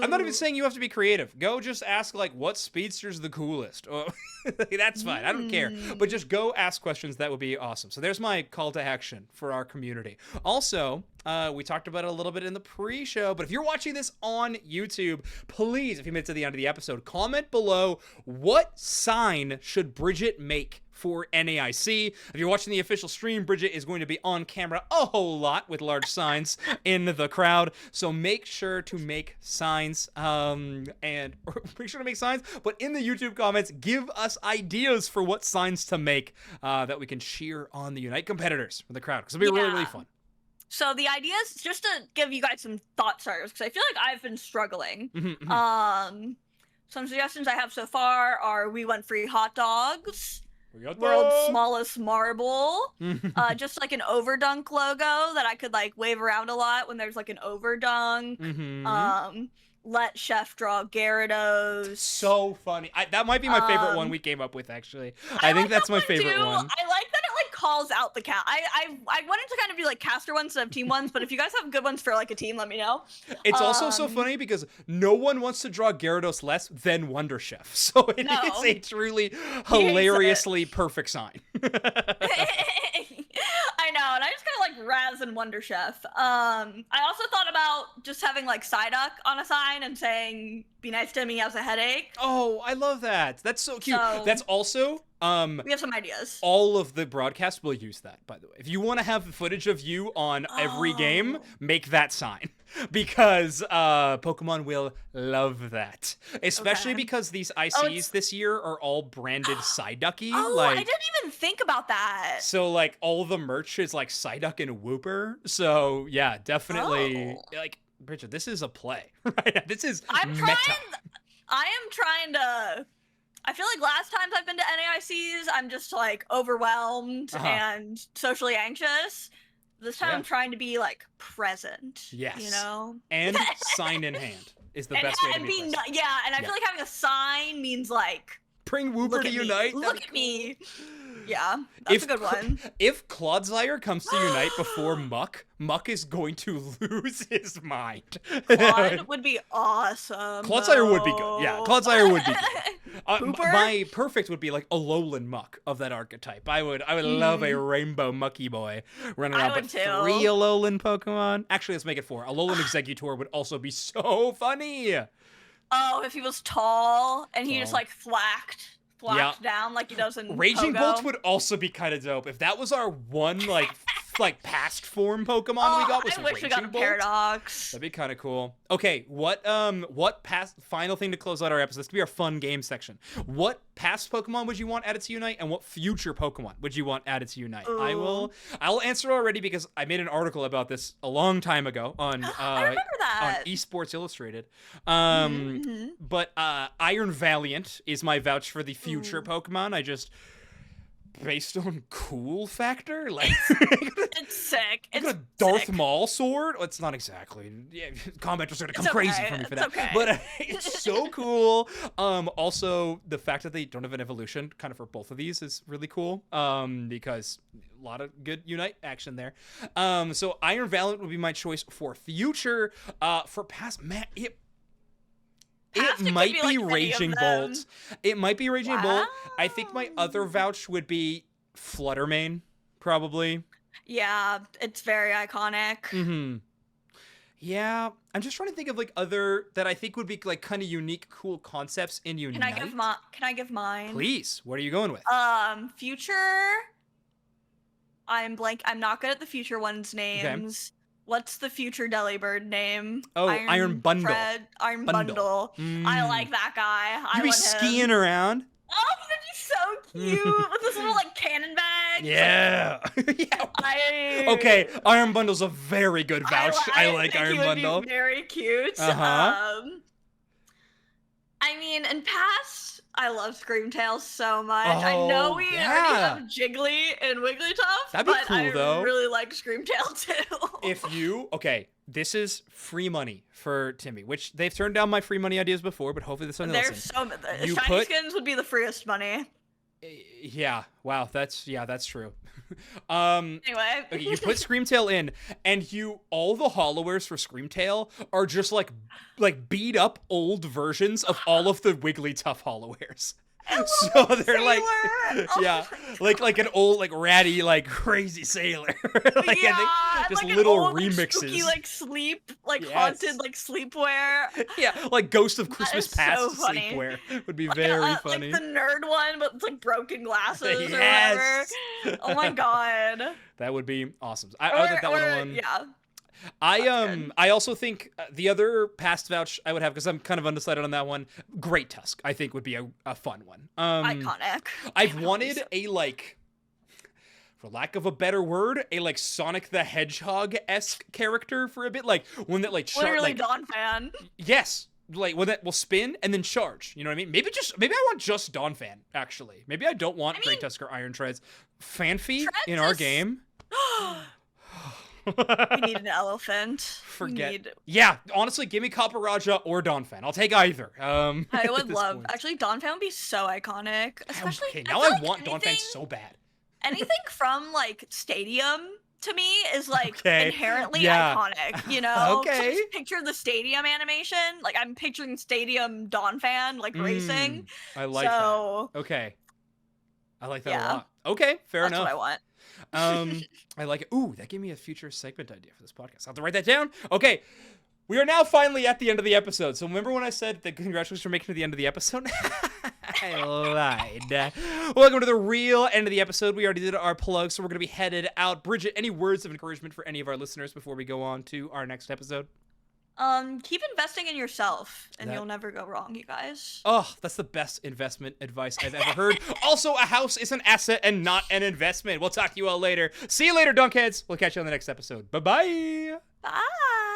I'm not even saying you have to be creative. Go just ask, like, what speedsters the coolest. That's fine. I don't care. But just go ask questions. That would be awesome. So there's my call to action for our community. Also, we talked about it a little bit in the pre-show, but if you're watching this on YouTube, please, if you made it to the end of the episode, comment below what sign should Bridget make for NAIC. If you're watching the official stream, Bridget is going to be on camera a whole lot with large signs in the crowd. So make sure to make signs, but in the YouTube comments, give us ideas for what signs to make that we can cheer on the Unite competitors for the crowd, because it'll be really, really fun. So the idea is just to give you guys some thought starters, because I feel like I've been struggling. Some suggestions I have so far are we want free hot dogs, We got world's that. smallest marble. Just like an Overdunk logo that I could like wave around a lot when there's like an Overdunk. Let Chef draw Gyarados. So funny. That might be my favorite one we came up with, actually. I think like that's that my one favorite too. one. I like that it like calls out the cat. I wanted to kind of do like caster ones instead of team ones, but if you guys have good ones for like a team, let me know. It's also so funny because no one wants to draw Gyarados less than Wonder Chef. So it is a truly hilariously perfect sign. I know, and I just kind of like Raz and Wonder Chef. I also thought about just having like Psyduck on a sign and saying, "Be nice to me, he has a headache." Oh, I love that. That's so cute. So, that's also we have some ideas. All of the broadcasts will use that, by the way. If you want to have footage of you on every game, make that sign. Because Pokemon will love that. Especially because these ICs this year are all branded Psyducky. Oh, like, I didn't even think about that. So, like, all the merch is, like, Psyduck and Wooper. So, yeah, definitely. Like, Bridget, this is a play, right? This is meta. I am trying to... I feel like last times I've been to NAICs, I'm just, like, overwhelmed and socially anxious. This time I'm trying to be, like, present. Yes. You know? And sign in hand is the best way to be present. Yeah, and I feel like having a sign means, like... Bring Wooper to Unite. Look at me. Yeah, that's a good one. If Clodsire comes to Unite before Muck, Muck is going to lose his mind. Claude would be awesome. Clodsire would be good. Yeah, Clodsire would be good. My perfect would be like a Alolan Muck of that archetype. I would love a rainbow Mucky boy running around. But 3 Alolan Pokemon. Actually, let's make it 4. Alolan Exeggutor would also be so funny. Oh, if he was tall and he just like thwacked down like he does in Raging Pogo. Bolt would also be kind of dope if that was our one like past form Pokemon we got. Was I wish we got a Paradox. That'd be kind of cool. Okay, what past final thing to close out our episode? This could be our fun game section. What past Pokemon would you want added to Unite, and what future Pokemon would you want added to Unite? Ooh. I'll answer already because I made an article about this a long time ago on I remember that. on Esports Illustrated. But Iron Valiant is my vouch for the future Pokemon. I just based on cool factor, like it's sick. It's a Darth Maul sword. Well, it's not exactly. Yeah, commenters are gonna come crazy for me for that. Okay. But it's so cool. Also, the fact that they don't have an evolution, kind of for both of these, is really cool. Because a lot of good Unite action there. So Iron Valiant would be my choice for future. For past, man, it might be Raging Bolt. It might be Raging Bolt. I think my other vouch would be Fluttermane, probably. Yeah, it's very iconic. Yeah, I'm just trying to think of like other that I think would be like kind of unique, cool concepts in Unite. Can I give mine? Please. What are you going with? Future. I'm not good at the future ones names. Okay. What's the future Delibird name? Oh, Iron Bundle. Iron Bundle. I like that guy. You be skiing around. Oh, that'd be so cute with this little like cannon bag. Yeah. Okay, Iron Bundle's a very good vouch. I like Iron Bundle. Be very cute. I mean, in past, I love Screamtail so much. I know we already have Jiggly and Wigglytuff, that'd be cool, though. I really like Screamtail too. This is free money for Timmy, which they've turned down my free money ideas before, but hopefully this one listen. Shiny skins would be the freest money. Yeah, wow, that's true. Anyway. Okay, you put Screamtail in, and all the hollowers for Screamtail are just like beat up old versions of all of the Wigglytuff hollowers. So they're like, like an old, like ratty, like crazy sailor. Just like little old, remixes. Like, spooky, like sleep, like haunted, like sleepwear. Yeah, like Ghost of Christmas Past sleepwear would be very funny. Like the nerd one, but it's like broken glasses or whatever. Oh my god. That would be awesome. I think that one. Yeah. I also think the other past vouch I would have, because I'm kind of undecided on that one, Great Tusk, I think would be a fun one. Iconic. I've wanted a, like, for lack of a better word, a like Sonic the Hedgehog-esque character for a bit, like one that like literally Dawn fan. Yes. like when that will spin and then charge. You know what I mean? Maybe I want just Donphan, actually. Maybe I don't want Great Tusk or Iron Treads. Fanfi in our game. We need an elephant. Yeah, honestly, give me Copper or Donphan. I'll take either. I would love. Actually, Donphan would be so iconic. Especially okay, now I want Donphan so bad. Anything from like Stadium to me is like inherently iconic, you know? Okay. So just picture the Stadium animation. Like I'm picturing Stadium Donphan like racing. I like that. Okay. I like that a lot. Okay, fair enough. That's what I want. I like it. Ooh, that gave me a future segment idea for this podcast. I'll have to write that down. Okay. We are now finally at the end of the episode. So remember when I said that congratulations for making it to the end of the episode? I lied. Welcome to the real end of the episode. We already did our plug, so we're going to be headed out. Bridget, any words of encouragement for any of our listeners before we go on to our next episode? Keep investing in yourself, and you'll never go wrong, you guys. Oh, that's the best investment advice I've ever heard. Also, a house is an asset and not an investment. We'll talk to you all later. See you later, Dunkheads. We'll catch you on the next episode. Bye-bye. Bye.